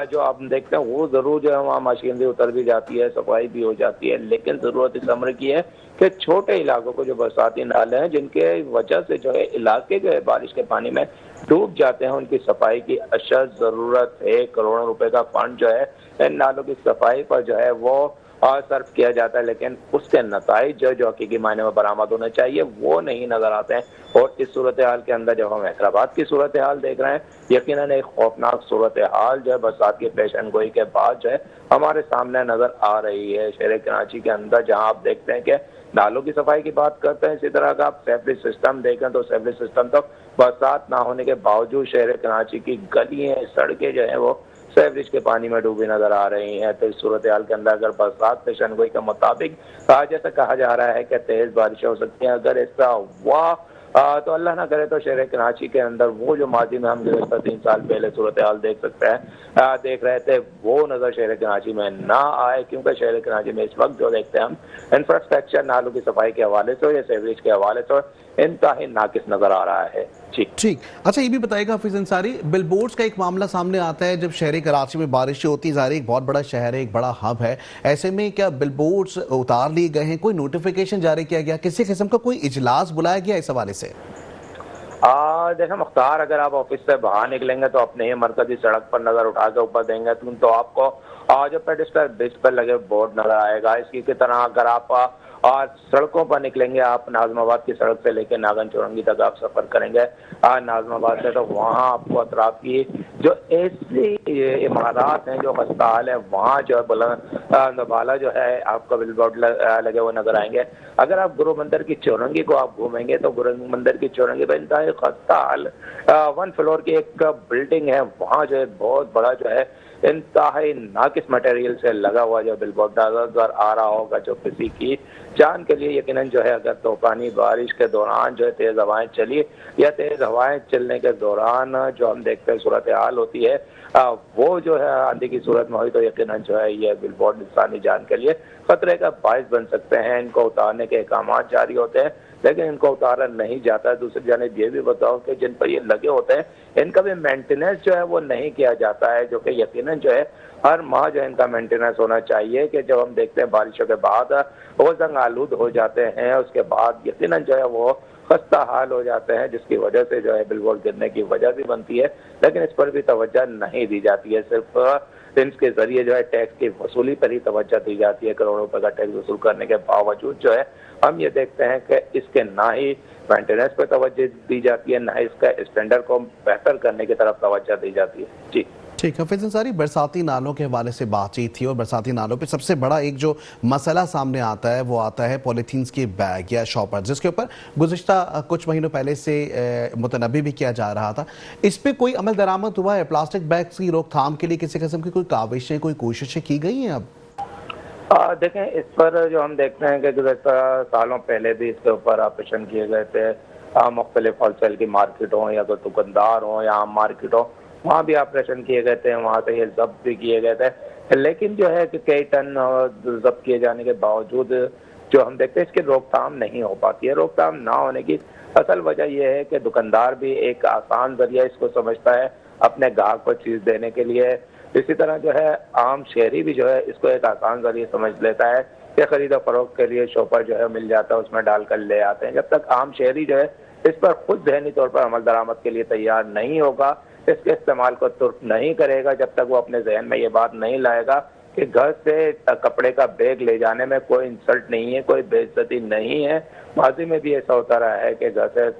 जो आप देखते हैं वो जरूर जो है वहाँ मशीनरी उतर भी जाती है, सफाई भी हो जाती है, लेकिन जरूरत इस अमर की है कि छोटे इलाकों को जो बरसाती नाले हैं जिनके वजह से जो है इलाके जो है बारिश के पानी में डूब जाते हैं, उनकी सफाई की अशद जरूरत है। करोड़ों रुपए का फंड जो है इन नालों की सफाई पर जो है वो सर्व किया जाता है, लेकिन उसके नताइज जो हकीकी मायने में बरामद होने चाहिए वो नहीं नजर आते हैं। और इस सूरत हाल के अंदर जब हम हैदराबाद की सूरत हाल देख रहे हैं, यकीनन एक खौफनाक सूरत हाल जो है बरसात की पेशन गोई के बाद जो है हमारे सामने नजर आ रही है। शहर कराची के अंदर जहां आप देखते हैं कि नालों की सफाई की बात करते हैं, इसी तरह का आप सेवरेज सिस्टम देखें तो सेवरेज सिस्टम तो बरसात ना होने के बावजूद शहर कराची की गलियां, सड़कें जो है वो सेवरेज के पानी में डूबी नजर आ रही हैं। तो इस सूरत हाल के अंदर अगर बरसात पेशन गोई के मुताबिक जैसा कहा जा रहा है कि तेज बारिशें हो सकती हैं, अगर ऐसा हुआ तो अल्लाह ना करे तो शहर कराची के अंदर वो जो माजी में हम गुज़श्ता 3 साल पहले सूरत हाल देख रहे थे वो नजर शहर कराची में ना आए, क्योंकि शहर कराची में इस वक्त जो देखते हैं हम इंफ्रास्ट्रक्चर नालों की सफाई के हवाले से या सेवरेज के हवाले से इंतहाई नाकिस नजर आ रहा है। ठीक। अच्छा, ये भी बताएगा हाफिज अंसारी, बिलबोर्ड्स का एक मामला सामने आता है जब शहर कराची में बारिशें होती है, एक बहुत बड़ा शहर है, एक बड़ा हब है, ऐसे में क्या बिलबोर्ड्स उतार लिए गए हैं, कोई नोटिफिकेशन जारी किया गया, किसी किस्म का कोई इजलास बुलाया गया इस हवाले से? देखो मुख्तार, अगर आप ऑफिस से बाहर निकलेंगे तो अपने ही मरकजी सड़क पर नजर उठा के ऊपर देंगे तो आपको जो पेडिस्टर ब्रिज पर लगे बोर्ड नजर आएगा। इसी की तरह अगर आप और सड़कों पर निकलेंगे, आप नाज़माबाद की सड़क से लेकर नागन चौरंगी तक आप सफर करेंगे नाज़माबाद से, तो वहाँ आपको अतराफ की जो ऐसी इमारत हैं जो खस्ता हाल है वहाँ जो है बुलंद जो है आपका बिलबोर्ड लगे हुए नजर आएंगे। अगर आप गुरु मंदिर की चौरंगी को आप घूमेंगे तो गुरु मंदिर की चौरंगी पर इंतहाई खस्ता हाल 1 फ्लोर की एक बिल्डिंग है, वहाँ जो है बहुत बड़ा जो है इंतहाई नाकिस मटेरियल से लगा हुआ जो बिलबोर्ड नजर आ रहा होगा, जो किसी की जान के लिए यकीनन जो है अगर तूफानी बारिश के दौरान जो है तेज हवाएं चली या तेज हवाएं चलने के दौरान जो हम देखते हैं सूरत हाल होती है वो जो है आंधी की सूरत में हुई तो यकीनन जो है ये बिलबोर्ड इंसानी जान के लिए खतरे का बायस बन सकते हैं। इनको उतारने के अहकाम जारी होते हैं लेकिन इनको उतारा नहीं जाता है। दूसरी जानिब ये भी बताओ कि जिन पर ये लगे होते हैं इनका भी मेंटेनेंस जो है वो नहीं किया जाता है, जो कि यकीनन जो है हर माह जो है इनका मेंटेनेंस होना चाहिए कि जब हम देखते हैं बारिशों के बाद वो जंग आलूद हो जाते हैं, उसके बाद यकीनन जो है वो खस्ता हाल हो जाते हैं, जिसकी वजह से जो है बिलबोर्ड गिरने की वजह भी बनती है, लेकिन इस पर भी तवज्जो नहीं दी जाती है। सिर्फ इसके जरिए जो है टैक्स की वसूली पर ही तवज्जो दी जाती है। करोड़ों रुपए का टैक्स वसूल करने के बावजूद जो है हम ये देखते हैं कि इसके ना ही मेंटेनेंस पर तवज्जो दी जाती है, ना ही इसका स्टैंडर्ड को बेहतर करने की तरफ तवज्जो दी जाती है। जी ठीक। हाफिज अंसारी, बरसाती नालों के हवाले से बातचीत थी और बरसाती नालों पे सबसे बड़ा एक जो मसला सामने आता है वो आता है पॉलीथीन्स के बैग या शॉपर, जिसके ऊपर गुज़िश्ता कुछ महीनों पहले से मुतनबी भी किया जा रहा था। इस पे कोई अमल दरामद हुआ है? प्लास्टिक बैग्स की रोकथाम के लिए किसी किस्म की कोई काविशें, कोई कोशिशें की गई हैं? अब देखें, इस पर जो हम देखते हैं कि गुज़श्ता सालों पहले भी इसके ऊपर ऑपरेशन किए गए थे, मुख्तलिफ होलसेल की मार्केट हो या तो दुकानदार हो या आम मार्केट हो, वहाँ भी ऑपरेशन किए गए थे, वहाँ से ये जब्त भी किए गए थे। लेकिन जो है कि कई टन जब्त किए जाने के बावजूद जो हम देखते हैं इसकी रोकथाम नहीं हो पाती है। रोकथाम ना होने की असल वजह यह है कि दुकानदार भी एक आसान जरिया इसको समझता है अपने ग्राहक को चीज़ देने के लिए। इसी तरह जो है आम शहरी भी जो है इसको एक आसान जरिए समझ लेता है कि खरीदा फरोख्त के लिए शॉपर जो है मिल जाता है, उसमें डालकर ले आते हैं। जब तक आम शहरी जो है इस पर खुद ज़हनी तौर पर अमल दरामद के लिए तैयार नहीं होगा, इसके इस्तेमाल को तुर्क नहीं करेगा, जब तक वो अपने जहन में ये बात नहीं लाएगा कि घर से कपड़े का बैग ले जाने में कोई इंसल्ट नहीं है, कोई बेइज्जती नहीं है। माजी में भी ऐसा होता रहा है कि घर से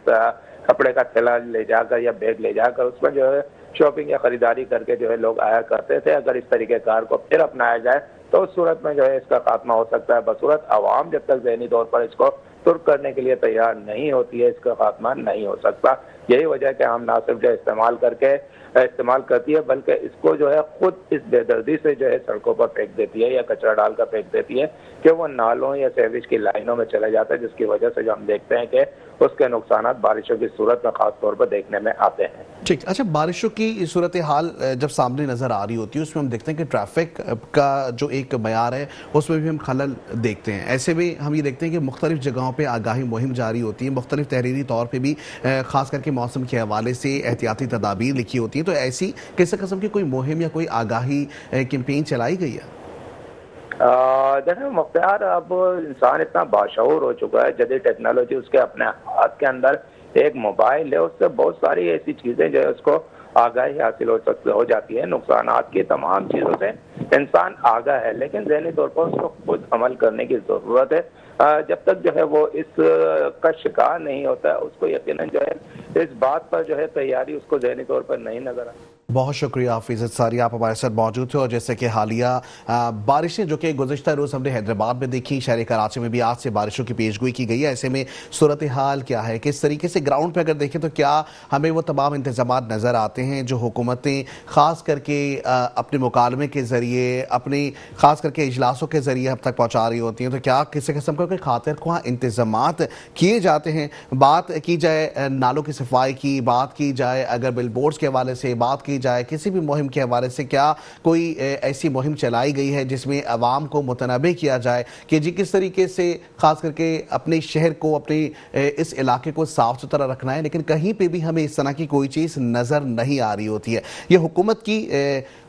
कपड़े का थैला ले जाकर या बैग ले जाकर उसमें जो है शॉपिंग या खरीदारी करके जो है लोग आया करते थे। अगर इस तरीके कार को फिर अपनाया जाए तो उस सूरत में जो है इसका खात्मा हो सकता है, बसूरत आवाम जब तक ज़हनी तौर पर इसको तुर्क करने के लिए तैयार नहीं होती है, इसका खात्मा नहीं हो सकता। यही वजह है कि हम ना सिर्फ जो इस्तेमाल करती है, बल्कि इसको जो है खुद इस बेदर्दी से जो है सड़कों पर फेंक देती है या कचरा डालकर फेंक देती है कि वो नालों या सीवेज की लाइनों में चले जाता है, जिसकी वजह से जो हम देखते हैं कि उसके नुकसान बारिशों की सूरत में खास तौर पर देखने में आते हैं। ठीक, अच्छा, बारिशों की सूरत हाल जब सामने नजर आ रही होती है उसमें हम देखते हैं कि ट्रैफिक का जो एक मयार है उसमें भी हम खलल देखते हैं। ऐसे में हम ये देखते हैं कि मुख्तलिफ जगहों पे आगाही मुहिम जारी होती है, मुख्तलिफ तहरीरी तौर पे भी खास करके मौसम के हवाले से एहतियाती तदाबीर लिखी होती है। तो ऐसी किसी किस्म की कोई मुहिम या कोई आगाही कैंपेन चलाई गई है? देखिए मुख्तार, अब इंसान इतना बाशऊर हो चुका है, जदीद टेक्नोलॉजी उसके अपने हाथ के अंदर एक मोबाइल है, उससे बहुत सारी ऐसी चीजें जो है उसको आगाही हासिल हो जाती है। नुकसानात की तमाम चीजों से इंसान आगाह है, लेकिन ज़हनी तौर पर उसको खुद अमल करने की जरूरत है। जब तक जो है वो इस का शिकार नहीं होता है, उसको यकीनन जो है इस बात पर जो है तैयारी उसको ज़हनी तौर पर नहीं नजर आती। बहुत शुक्रिया हाफिज़ अंसारी, आप हमारे साथ मौजूद थे। और जैसे कि हालिया बारिशें जो कि गुज़श्ता रोज़ हमने हैदराबाद में देखी, शहर कराची में भी आज से बारिशों की पेशगोई की गई है। ऐसे में सूरत हाल क्या है, किस तरीके से ग्राउंड पे अगर देखें तो क्या हमें वो तमाम इंतज़ामात नज़र आते हैं जो हुकूमतें ख़ास करके अपने मुकालमे के ज़रिए, अपनी ख़ास करके इजलासों के ज़रिए अब तक पहुँचा रही होती हैं? तो क्या किसी किस्म का कोई खातिर ख्वाह इंतज़ामात किए जाते हैं? बात की जाए नालों की सफाई की, बात की जाए अगर बिल बोर्ड्स के हवाले से बात की जाए, किसी भी मुहिम के हवाले से क्या कोई ऐसी मुहिम चलाई गई है जिसमें अवाम को मुतनबे किया जाए कि जी किस तरीके से खास करके अपने शहर को, अपने इस इलाके को साफ सुथरा रखना है? लेकिन कहीं पे भी हमें इस तरह की कोई चीज़ नज़र नहीं आ रही होती है। ये हुकूमत की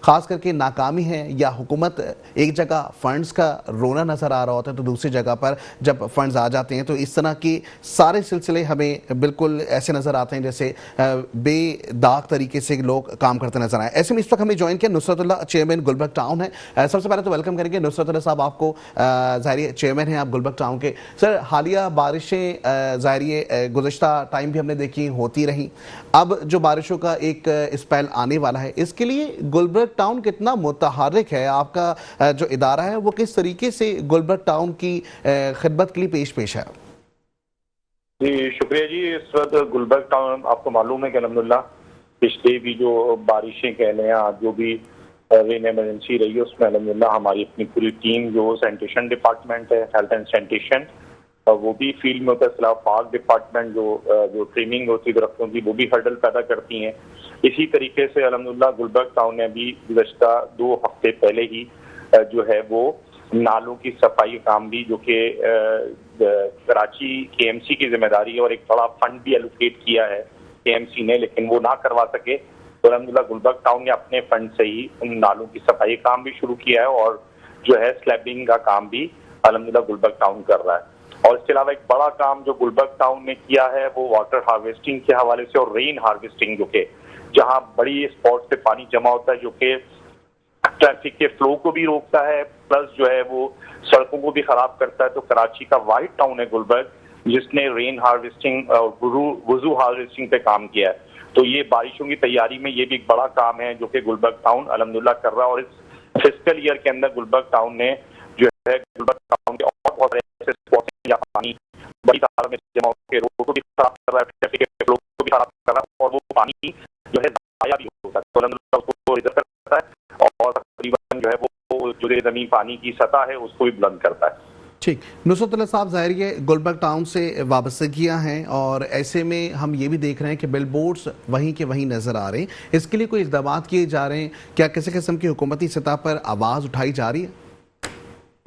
खास करके नाकामी है, या हुकूमत एक जगह फंड्स का रोना नज़र आ रहा होता है तो दूसरी जगह पर जब फंड्स आ जाते हैं तो इस तरह के सारे सिलसिले हमें बिल्कुल ऐसे नज़र आते हैं जैसे बेदाग तरीके से लोग काम करते नजर आए। ऐसे में इस वक्त हमें ज्वाइन किया नुसरतुल्लाह, चेयरमैन गुलबर्ग टाउन है। सबसे पहले तो वेलकम करेंगे नुसरतुल्लाह साहब आपको। ज़ाहिर चेयरमैन हैं आप गुलबर्ग टाउन के। सर, हालिया बारिशें ज़ाहिर गुज़श्ता टाइम भी हमने देखी होती रही, अब जो बारिशों का एक स्पेल आने वाला है, इसके लिए गुलबर्ग टाउन कितना मुतहर्रिक है? आपका जो इदारा है वो किस तरीके से गुलबर्ग टाउन की खिदमत के लिए पेश है? जी शुक्रिया जी। इस वक्त गुलबर्ग टाउन आपको मालूम है कि अल्हम्दुलिल्लाह पिछले भी जो बारिशें कह लें या जो भी रेन एमरजेंसी रही है उसमें अल्हम्दुलिल्लाह हमारी अपनी पूरी टीम जो सैनिटेशन डिपार्टमेंट है, हेल्थ एंड सैनिटेशन, वो भी फील्ड में होता है। इसके पार्क डिपार्टमेंट जो ट्रेनिंग होती है दरख्तों की, वो भी हर्डल पैदा करती हैं। इसी तरीके से अल्हम्दुलिल्लाह गुलबर्ग टाउन ने भी गुज़श्ता 2 हफ्ते पहले ही जो है वो नालों की सफाई काम भी, जो कि कराची KMC की जिम्मेदारी है और एक बड़ा फंड भी एलोकेट किया है KMC ने, लेकिन वो ना करवा सके तो अल्हम्दुलिल्लाह गुलबर्ग टाउन ने अपने फंड से ही उन नालों की सफाई काम भी शुरू किया है और जो है स्लैबिंग का काम भी अल्हम्दुलिल्लाह गुलबर्ग टाउन कर रहा है। और इसके अलावा एक बड़ा काम जो गुलबर्ग टाउन ने किया है वो वाटर हार्वेस्टिंग के हवाले से और रेन हार्वेस्टिंग, जो कि जहां बड़ी स्पॉट पे पानी जमा होता है जो कि ट्रैफिक के फ्लो को भी रोकता है, प्लस जो है वो सड़कों को भी खराब करता है। तो कराची का वाइट टाउन है गुलबर्ग, जिसने रेन हार्वेस्टिंग और वुजू हार्वेस्टिंग पे काम किया है। तो ये बारिशों की तैयारी में ये भी एक बड़ा काम है जो कि गुलबर्ग टाउन अल्हम्दुलिल्लाह कर रहा है। और इस फिस्कल ईयर के अंदर गुलबर्ग टाउन ने जो है गुलबर्ग टाउन के और बहुत ऐसे स्पॉट या पानी बड़ी तादाद में जमा होकर रोड को भी खराब कर रहा है, ट्रैफिक के फ्लो को भी खराब कर रहा है और वो पानी जो है जाया भी होता है। तो अल्हम्दुलिल्लाह उसको रिजर्व करता है और तकरीबन जो है वो जो ज़मीन पानी की सतह है उसको भी बुलंद करता है। ठीक, नुसरतुल्लाह साहब, ज़ाहिर ये गुलबर्ग टाउन से वाबस्तगियाँ हैं और ऐसे में हम ये भी देख रहे हैं कि बिल बोर्ड्स वहीं के वहीं नज़र आ रहे हैं। इसके लिए कोई इक़दाम किए जा रहे हैं? क्या किसी किस्म की हुकूमती सतह पर आवाज़ उठाई जा रही है?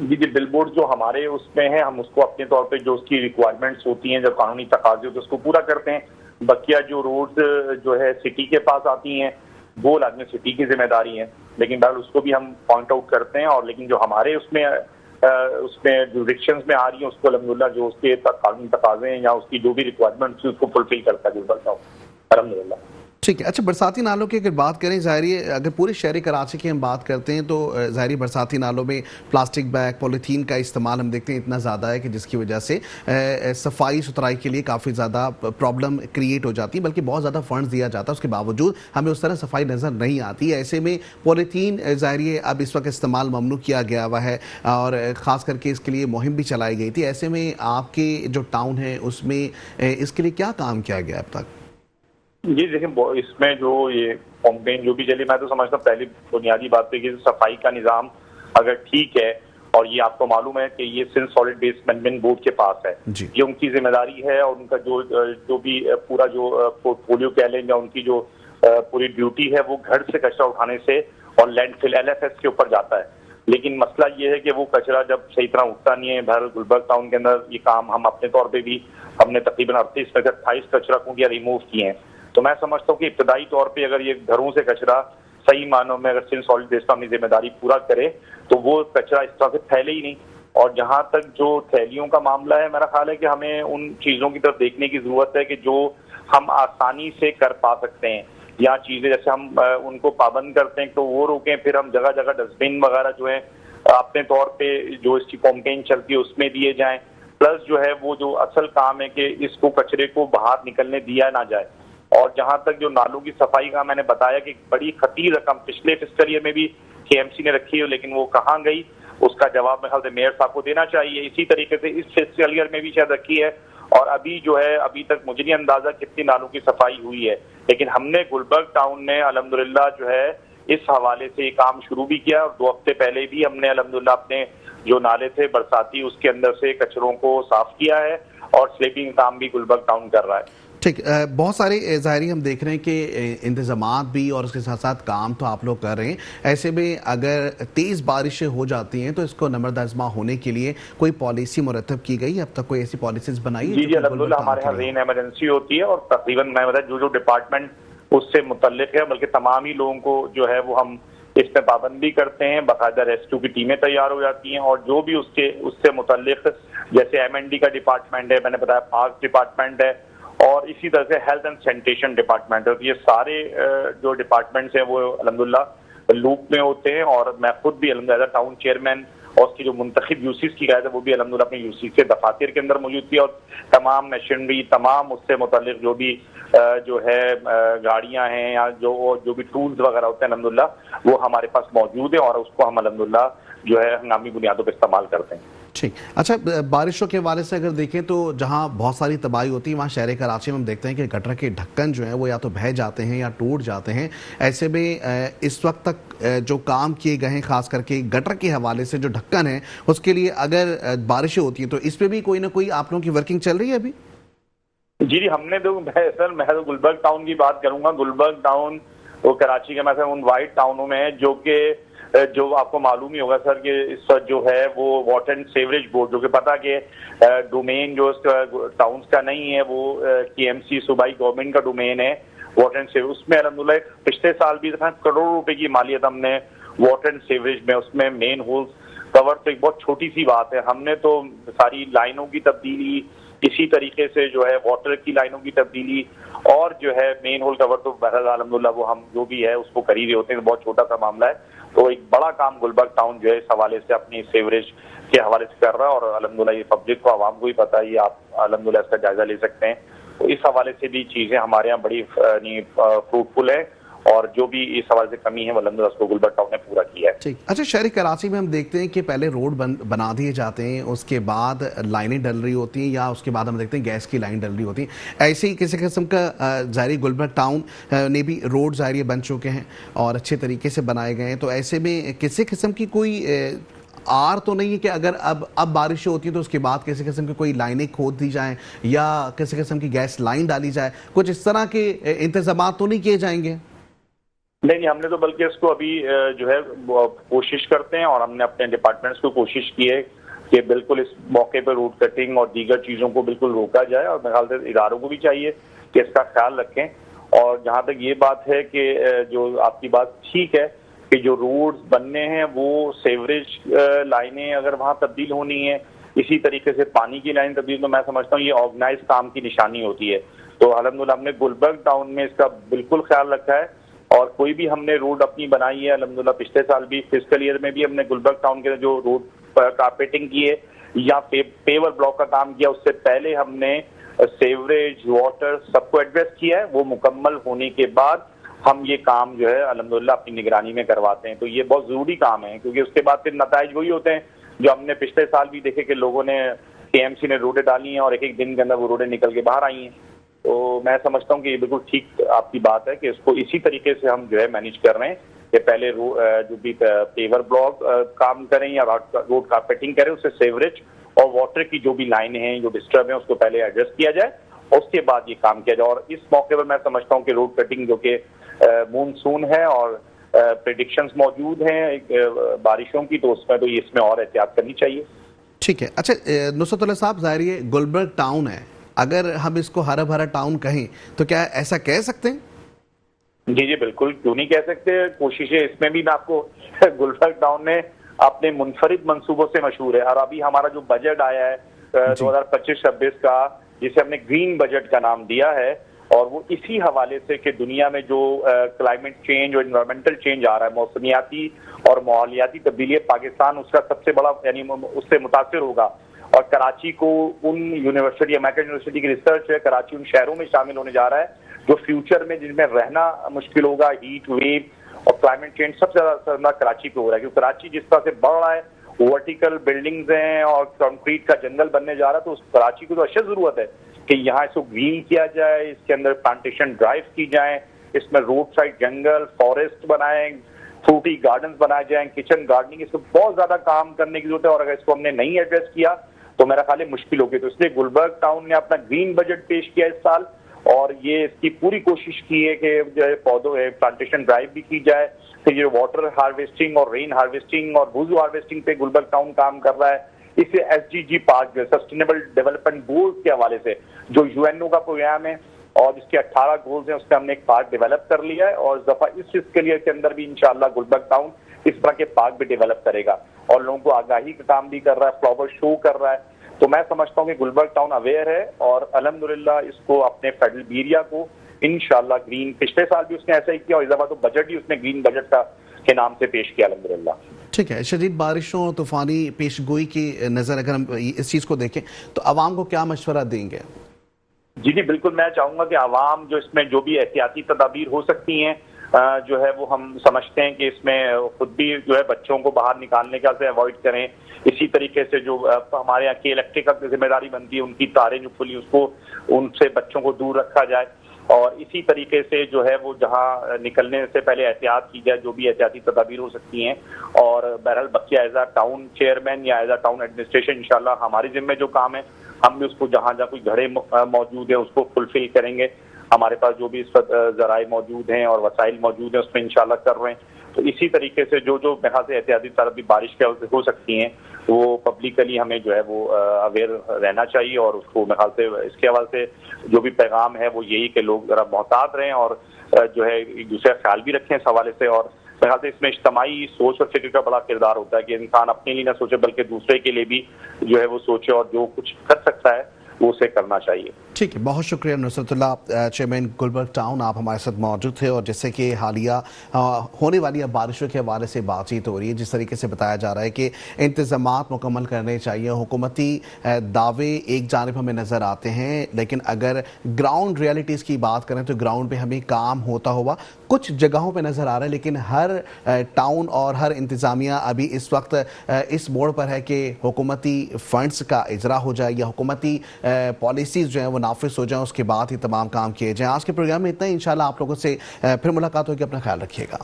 जी, बिल बोर्ड जो हमारे उसमें है, हम उसको अपने तौर पे जो उसकी रिक्वायरमेंट्स होती हैं, जो कानूनी तकाज़े होते हैं उसको पूरा करते हैं। बकिया जो रोड्स जो है सिटी के पास आती हैं वो लाजमी सिटी की जिम्मेदारी है, लेकिन बहरहाल उसको भी हम पॉइंट आउट करते हैं। और लेकिन जो हमारे उसमें जुरिडिक्शंस में आ रही है उसको अल्हम्दुलिल्लाह जो उसके कानूनी तकाज़े हैं या उसकी जो भी रिक्वायरमेंट्स उसको फुलफिल करता है गुलबर्ग टाउन अल्हम्दुलिल्लाह। ठीक है। अच्छा, बरसाती नालों की अगर बात करें, ज़ाहिर है अगर पूरे शहर कराची की हम बात करते हैं तो ज़ाहिर बरसाती नालों में प्लास्टिक बैग, पॉलीथीन का इस्तेमाल हम देखते हैं इतना ज़्यादा है कि जिसकी वजह से सफाई सुथराई के लिए काफ़ी ज़्यादा प्रॉब्लम क्रिएट हो जाती है, बल्कि बहुत ज़्यादा फंड्स दिया जाता है, उसके बावजूद हमें उस तरह सफाई नज़र नहीं आती। ऐसे में पॉलीथीन ज़ाहिर है अब इस वक्त इस्तेमाल ममनू किया गया हुआ है और ख़ास करके इसके लिए मुहिम भी चलाई गई थी। ऐसे में आपके जो टाउन है उसमें इसके लिए क्या काम किया गया अब तक? जी देखिए, इसमें जो ये कैंपेन जो भी चली, मैं तो समझता हूँ पहली बुनियादी बात है कि सफाई का निज़ाम अगर ठीक है, और ये आपको मालूम है कि ये Sindh solid waste management board के पास है, ये उनकी जिम्मेदारी है और उनका जो भी पूरा जो पोर्टफोलियो कह लें या उनकी जो पूरी ड्यूटी है वो घर से कचरा उठाने से और लैंडफिल LFS के ऊपर जाता है। लेकिन मसला ये है कि वो कचरा जब सही तरह उठता नहीं है। बहरहाल गुलबर्ग टाउन के अंदर ये काम हम अपने तौर पर भी हमने तकरीबन 28 कचरा कुंडियाँ रिमूव किए हैं। तो मैं समझता हूँ कि इब्तदाई तौर पे अगर ये घरों से कचरा सही मानों में अगर सिंध सॉलिड वेस्ट अपनी जिम्मेदारी पूरा करे तो वो कचरा इस तरह से फैले ही नहीं। और जहां तक जो थैलियों का मामला है, मेरा ख्याल है कि हमें उन चीजों की तरफ देखने की जरूरत है कि जो हम आसानी से कर पा सकते हैं, या चीजें जैसे हम उनको पाबंद करते हैं तो वो रोकें, फिर हम जगह जगह डस्टबिन वगैरह जो है अपने तौर पे जो इसकी कैंपेन चलती है उसमें दिए जाएं। प्लस जो है वो जो असल काम है कि इसको कचरे को बाहर निकलने दिया ना जाए। और जहां तक जो नालों की सफाई का मैंने बताया कि बड़ी खतीर रकम पिछले फिस्कल ईयर में भी KMC ने रखी है, लेकिन वो कहाँ गई उसका जवाब मेरे ख्याल से मेयर साहब को देना चाहिए। इसी तरीके से इस फिस्कल ईयर में भी शायद रखी है, और अभी जो है अभी तक मुझे नहीं अंदाजा कितनी नालों की सफाई हुई है, लेकिन हमने गुलबर्ग टाउन में अल्हम्दुलिल्लाह जो है इस हवाले से ये काम शुरू भी किया। और 2 हफ्ते पहले भी हमने अल्हम्दुलिल्लाह अपने जो नाले थे बरसाती उसके अंदर से कचरों को साफ किया है, और स्लीपिंग काम भी गुलबर्ग टाउन कर रहा है। ठीक, बहुत सारे ज़ाहिर हम देख रहे हैं कि इंतज़ामात भी और उसके साथ साथ काम तो आप लोग कर रहे हैं। ऐसे में अगर तेज़ बारिशें हो जाती हैं तो इसको नमरदर्जमा होने के लिए कोई पॉलिसी मुरतब की गई? अब तक कोई ऐसी पॉलिसीज बनाई है? जी अल्हम्दुलिल्लाह हमारे यहाँ रेन इमरजेंसी होती है, और तकरीबन मैं बता जो डिपार्टमेंट उससे मुतल्लिक है, बल्कि तमाम ही लोगों को जो है वो हम इस पे पाबंदी करते हैं। बाकायदा रेस्क्यू की टीमें तैयार हो जाती हैं, और जो भी उससे मुतल्लिक जैसे MND का डिपार्टमेंट है, मैंने बताया पार्क डिपार्टमेंट है, और इसी तरह से हेल्थ एंड सैनिटेशन डिपार्टमेंट है। तो ये सारे जो डिपार्टमेंट्स हैं वो अल्हम्दुलिल्लाह लूप में होते हैं। और मैं खुद भी अल्हम्दुलिल्लाह टाउन चेयरमैन और उसकी जो मुंतखब यूसीस की गायद है वो भी अल्हम्दुलिल्लाह अपने यूसीस के दफातर के अंदर मौजूद थी, और तमाम मशीनरी तमाम उससे मुतल्लिक जो भी जो है गाड़ियां हैं या जो भी टूल्स वगैरह होते हैं अल्हम्दुलिल्लाह वो हमारे पास मौजूद है, और उसको हम अल्हम्दुलिल्लाह जो है हंगामी बुनियादों पर इस्तेमाल करते हैं। ठीक। अच्छा, बारिशों के हवाले से अगर देखें तो जहां बहुत सारी तबाही होती है वहां शहर कराची में हम देखते हैं कि गटर के ढक्कन जो हैं वो या तो बह जाते हैं या टूट जाते हैं। ऐसे में इस वक्त तक जो काम किए गए हैं खास करके गटर के हवाले से जो ढक्कन है उसके लिए अगर बारिशें होती हैं तो इस पर भी कोई ना कोई आप लोगों की वर्किंग चल रही है अभी? जी हमने तो सर मैं तो गुलबर्ग टाउन की बात करूंगा। गुलबर्ग टाउन वो कराची के मैं उन वाइट टाउनों में है जो आपको मालूम ही होगा सर कि इस वक्त जो है वो वाटर एंड सीवरेज बोर्ड, जो कि पता कि डोमेन जो टाउन्स का नहीं है, वो KMC सूबाई गवर्नमेंट का डोमेन है वाटर एंड सीवरेज। उसमें अल्हम्दुलिल्लाह पिछले साल भी करोड़ों रुपए की मालियत हमने वाटर एंड सीवरेज में, उसमें मेन होल्स कवर तो एक बहुत छोटी सी बात है। हमने तो सारी लाइनों की तब्दीली, इसी तरीके से जो है वाटर की लाइनों की तब्दीली, और जो है मेन होल कवर तो बहरहाल अल्हम्दुलिल्लाह वो हम जो भी है उसको कर ही रहे होते हैं। बहुत छोटा सा मामला है। तो एक बड़ा काम गुलबर्ग टाउन जो है इस हवाले से अपनी सीवरेज के हवाले से कर रहा है, और अल्हम्दुलिल्लाह ये पब्लिक को आवाम को ही पता है, ये आप अल्हम्दुलिल्लाह इसका जायजा ले सकते हैं। तो इस हवाले से भी चीजें हमारे यहाँ बड़ी फ्रूटफुल है, और जो भी इस हवाले से कमी है वो अल्हम्दुलिल्लाह उसको गुलबर्ग टाउन ने पूरा किया है। ठीक। अच्छा, शहर कराची में हम देखते हैं कि पहले रोड बना दिए जाते हैं, उसके बाद लाइनें डल रही होती हैं, या उसके बाद हम देखते हैं गैस की लाइन डल रही होती है। ऐसे ही किसी किस्म का ज़ाहिर गुलबर्ग टाउन ने भी रोड ज़ाहिर बन चुके हैं और अच्छे तरीके से बनाए गए हैं। तो ऐसे में किसी किस्म की कोई आर तो नहीं है कि अगर अब बारिश होती है तो उसके बाद किसी किस्म की कोई लाइनें खोद दी जाएं या किसी किस्म की गैस लाइन डाली जाए? कुछ इस तरह के इंतजाम तो नहीं किए जाएंगे? नहीं, हमने तो बल्कि इसको अभी जो है कोशिश करते हैं, और हमने अपने डिपार्टमेंट्स को कोशिश की है कि बिल्कुल इस मौके पर रोड कटिंग और दीगर चीज़ों को बिल्कुल रोका जाए, और मेरे ख्याल से इदारों को भी चाहिए कि इसका ख्याल रखें। और जहाँ तक ये बात है कि जो आपकी बात ठीक है कि जो रोड्स बनने हैं वो सीवरेज लाइनें अगर वहाँ तब्दील होनी है, इसी तरीके से पानी की लाइन तब्दील, तो मैं समझता हूँ ये ऑर्गेनाइज काम की निशानी होती है। तो अल्हम्दुलिल्लाह हमने गुलबर्ग टाउन में इसका बिल्कुल ख्याल रखा है, और कोई भी हमने रोड अपनी बनाई है अल्हम्दुलिल्लाह, पिछले साल भी फिस्कल ईयर में भी हमने गुलबर्ग टाउन के जो रोड कारपेटिंग की है या पेवर ब्लॉक का काम किया, उससे पहले हमने सेवरेज वाटर सबको एड्रेस किया है। वो मुकम्मल होने के बाद हम ये काम जो है अल्हम्दुलिल्लाह अपनी निगरानी में करवाते हैं। तो ये बहुत जरूरी काम है, क्योंकि उसके बाद फिर नताइज वही होते हैं जो हमने पिछले साल भी देखे कि लोगों ने टीएमसी ने रोडें डाली हैं और एक एक दिन के अंदर वो रोडें निकल के बाहर आई हैं। तो मैं समझता हूँ कि ये बिल्कुल ठीक आपकी बात है कि इसको इसी तरीके से हम जो है मैनेज कर रहे हैं कि पहले जो भी पेवर ब्लॉक काम करें या रोड कारपेटिंग करें, उससे सेवरेज और वाटर की जो भी लाइन है जो डिस्टर्ब है उसको पहले एड्रेस किया जाए और उसके बाद ये काम किया जाए। और इस मौके पर मैं समझता हूँ कि रोड कटिंग जो कि मानसून है और प्रेडिक्शंस मौजूद हैं बारिशों की, तो उसमें तो इसमें और एहतियात करनी चाहिए। ठीक है। अच्छा नुसरतुल्लाह साहब, ज़ाहिर ये गुलबर्ग टाउन है, अगर हम इसको हरा भरा टाउन कहें तो क्या ऐसा कह सकते हैं? जी जी बिल्कुल, क्यों नहीं कह सकते। कोशिशें इसमें भी मैं आपको गुलबर्ग टाउन ने अपने मुनफरिद मंसूबों से मशहूर है। और अभी हमारा जो बजट आया है 2025-26 का, जिसे हमने ग्रीन बजट का नाम दिया है, और वो इसी हवाले से कि दुनिया में जो क्लाइमेट चेंज और इन्वायरमेंटल चेंज आ रहा है, मौसमियाती और माहौलियाती तब्दीली, पाकिस्तान उसका सबसे बड़ा यानी उससे मुतासिर होगा। और कराची को उन यूनिवर्सिटी, अमेरिकन यूनिवर्सिटी की रिसर्च है, कराची उन शहरों में शामिल होने जा रहा है जो फ्यूचर में जिनमें रहना मुश्किल होगा। हीट वेव और क्लाइमेट चेंज सबसे ज्यादा असर कराची पे हो रहा है, क्योंकि कराची जिस तरह से बढ़ रहा है, वर्टिकल बिल्डिंग्स हैं और कंक्रीट का जंगल बनने जा रहा है, तो उस कराची को तो अशद जरूरत है कि यहाँ इसको ग्रीन किया जाए, इसके अंदर प्लांटेशन ड्राइव की जाए, इसमें रोड साइड जंगल, फॉरेस्ट बनाए, फ्रूटी गार्डन्स बनाए जाए, किचन गार्डनिंग, इसको बहुत ज्यादा काम करने की जरूरत है। और अगर इसको हमने नहीं एड्रेस किया तो मेरा ख्याल है मुश्किल होगी। तो इसलिए गुलबर्ग टाउन ने अपना ग्रीन बजट पेश किया इस साल, और ये इसकी पूरी कोशिश की है कि जो है पौधों प्लांटेशन ड्राइव भी की जाए। फिर ये वाटर हार्वेस्टिंग और रेन हार्वेस्टिंग और वुजू हार्वेस्टिंग पे गुलबर्ग टाउन काम कर रहा है। इसे SDG पार्क जो सस्टेनेबल डेवलपमेंट गोल्स के हवाले से जो UNO का प्रोग्राम है और जिसके 18 गोल्स हैं, उसमें हमने एक पार्क डेवलप कर लिया है, और इस दफा इस फिस्कल ईयर के अंदर भी इंशाल्लाह गुलबर्ग टाउन इस तरह के पार्क भी डेवलप करेगा और लोगों को आगाही का काम भी कर रहा है, फ्लावर शो कर रहा है। तो मैं समझता हूँ कि गुलबर्ग टाउन अवेयर है और अल्हम्दुलिल्लाह इसको अपने फेडरल एरिया को इंशाल्लाह ग्रीन, पिछले साल भी उसने ऐसा ही किया और इस दफा तो बजट ही उसने ग्रीन बजट का के नाम से पेश किया अल्हम्दुलिल्लाह। ठीक है। शदीद बारिशों और तूफानी पेशगोई की नज़र अगर हम इस चीज़ को देखें तो आवाम को क्या मशवरा देंगे? जी जी बिल्कुल, मैं चाहूंगा कि आवाम जो इसमें जो भी एहतियाती तदाबीर हो सकती हैं जो है वो हम समझते हैं कि इसमें खुद भी जो है बच्चों को बाहर निकालने का से अवॉइड करें। इसी तरीके से जो हमारे यहाँ की इलेक्ट्रिक का जिम्मेदारी बनती है, उनकी तारें जो खुली उसको उनसे बच्चों को दूर रखा जाए। और इसी तरीके से जो है वो जहाँ निकलने से पहले एहतियात की जाए, जो भी एहतियाती तदाबीर हो सकती हैं। और बहरहाल बकिया एज अ टाउन चेयरमैन या एज अ टाउन एडमिनिस्ट्रेशन इंशाल्लाह हमारे जिम्मे जो काम है हम भी उसको जहाँ जहाँ कोई घड़े मौजूद है उसको फुलफिल करेंगे। हमारे पास जो भी इस वक्त जराए मौजूद हैं और वसाइल मौजूद हैं उसमें इंशाल्लाह कर रहे हैं। तो इसी तरीके से जो जो मेरे ख्याल से एहतियाती तदाबीर बारिश के हो सकती हैं वो पब्लिकली हमें जो है वो अवेयर रहना चाहिए। और उसको मेरे ख्याल से इसके हवाले से जो भी पैगाम है वो यही कि लोग जरा मोहतात रहें और जो है एक दूसरे का ख्याल भी रखें इस हवाले से। और मेरे ख्याल से इसमें इज्तिमाई सोच और फिक्र का बड़ा किरदार होता है कि इंसान अपने लिए ना सोचे बल्कि दूसरे के लिए भी जो है वो सोचे और जो कुछ कर सकता है वो उसे करना चाहिए। ठीक है, बहुत शुक्रिया नुसरतुल्लाह, चेयरमैन गुलबर्ग टाउन, आप हमारे साथ मौजूद थे। और जैसे कि हालिया होने वाली बारिशों के हवाले से बातचीत हो रही है, जिस तरीके से बताया जा रहा है कि इंतज़ामात मुकम्मल करने चाहिए। हुकूमती दावे एक जानिब हमें नज़र आते हैं, लेकिन अगर ग्राउंड रियलिटीज़ की बात करें तो ग्राउंड पे हमें काम होता हुआ कुछ जगहों पे नज़र आ रहा है। लेकिन हर टाउन और हर इंतज़ामिया अभी इस वक्त इस मोड़ पर है कि हुकूमती फ़ंड्स का इजरा हो जाए या हुकूमती पॉलिसीज़ जो हैं वो नाफिज हो जाएं, उसके बाद ही तमाम काम किए जाएं। आज के प्रोग्राम में इतना ही। इंशाल्लाह आप लोगों से फिर मुलाकात होगी। अपना ख्याल रखिएगा।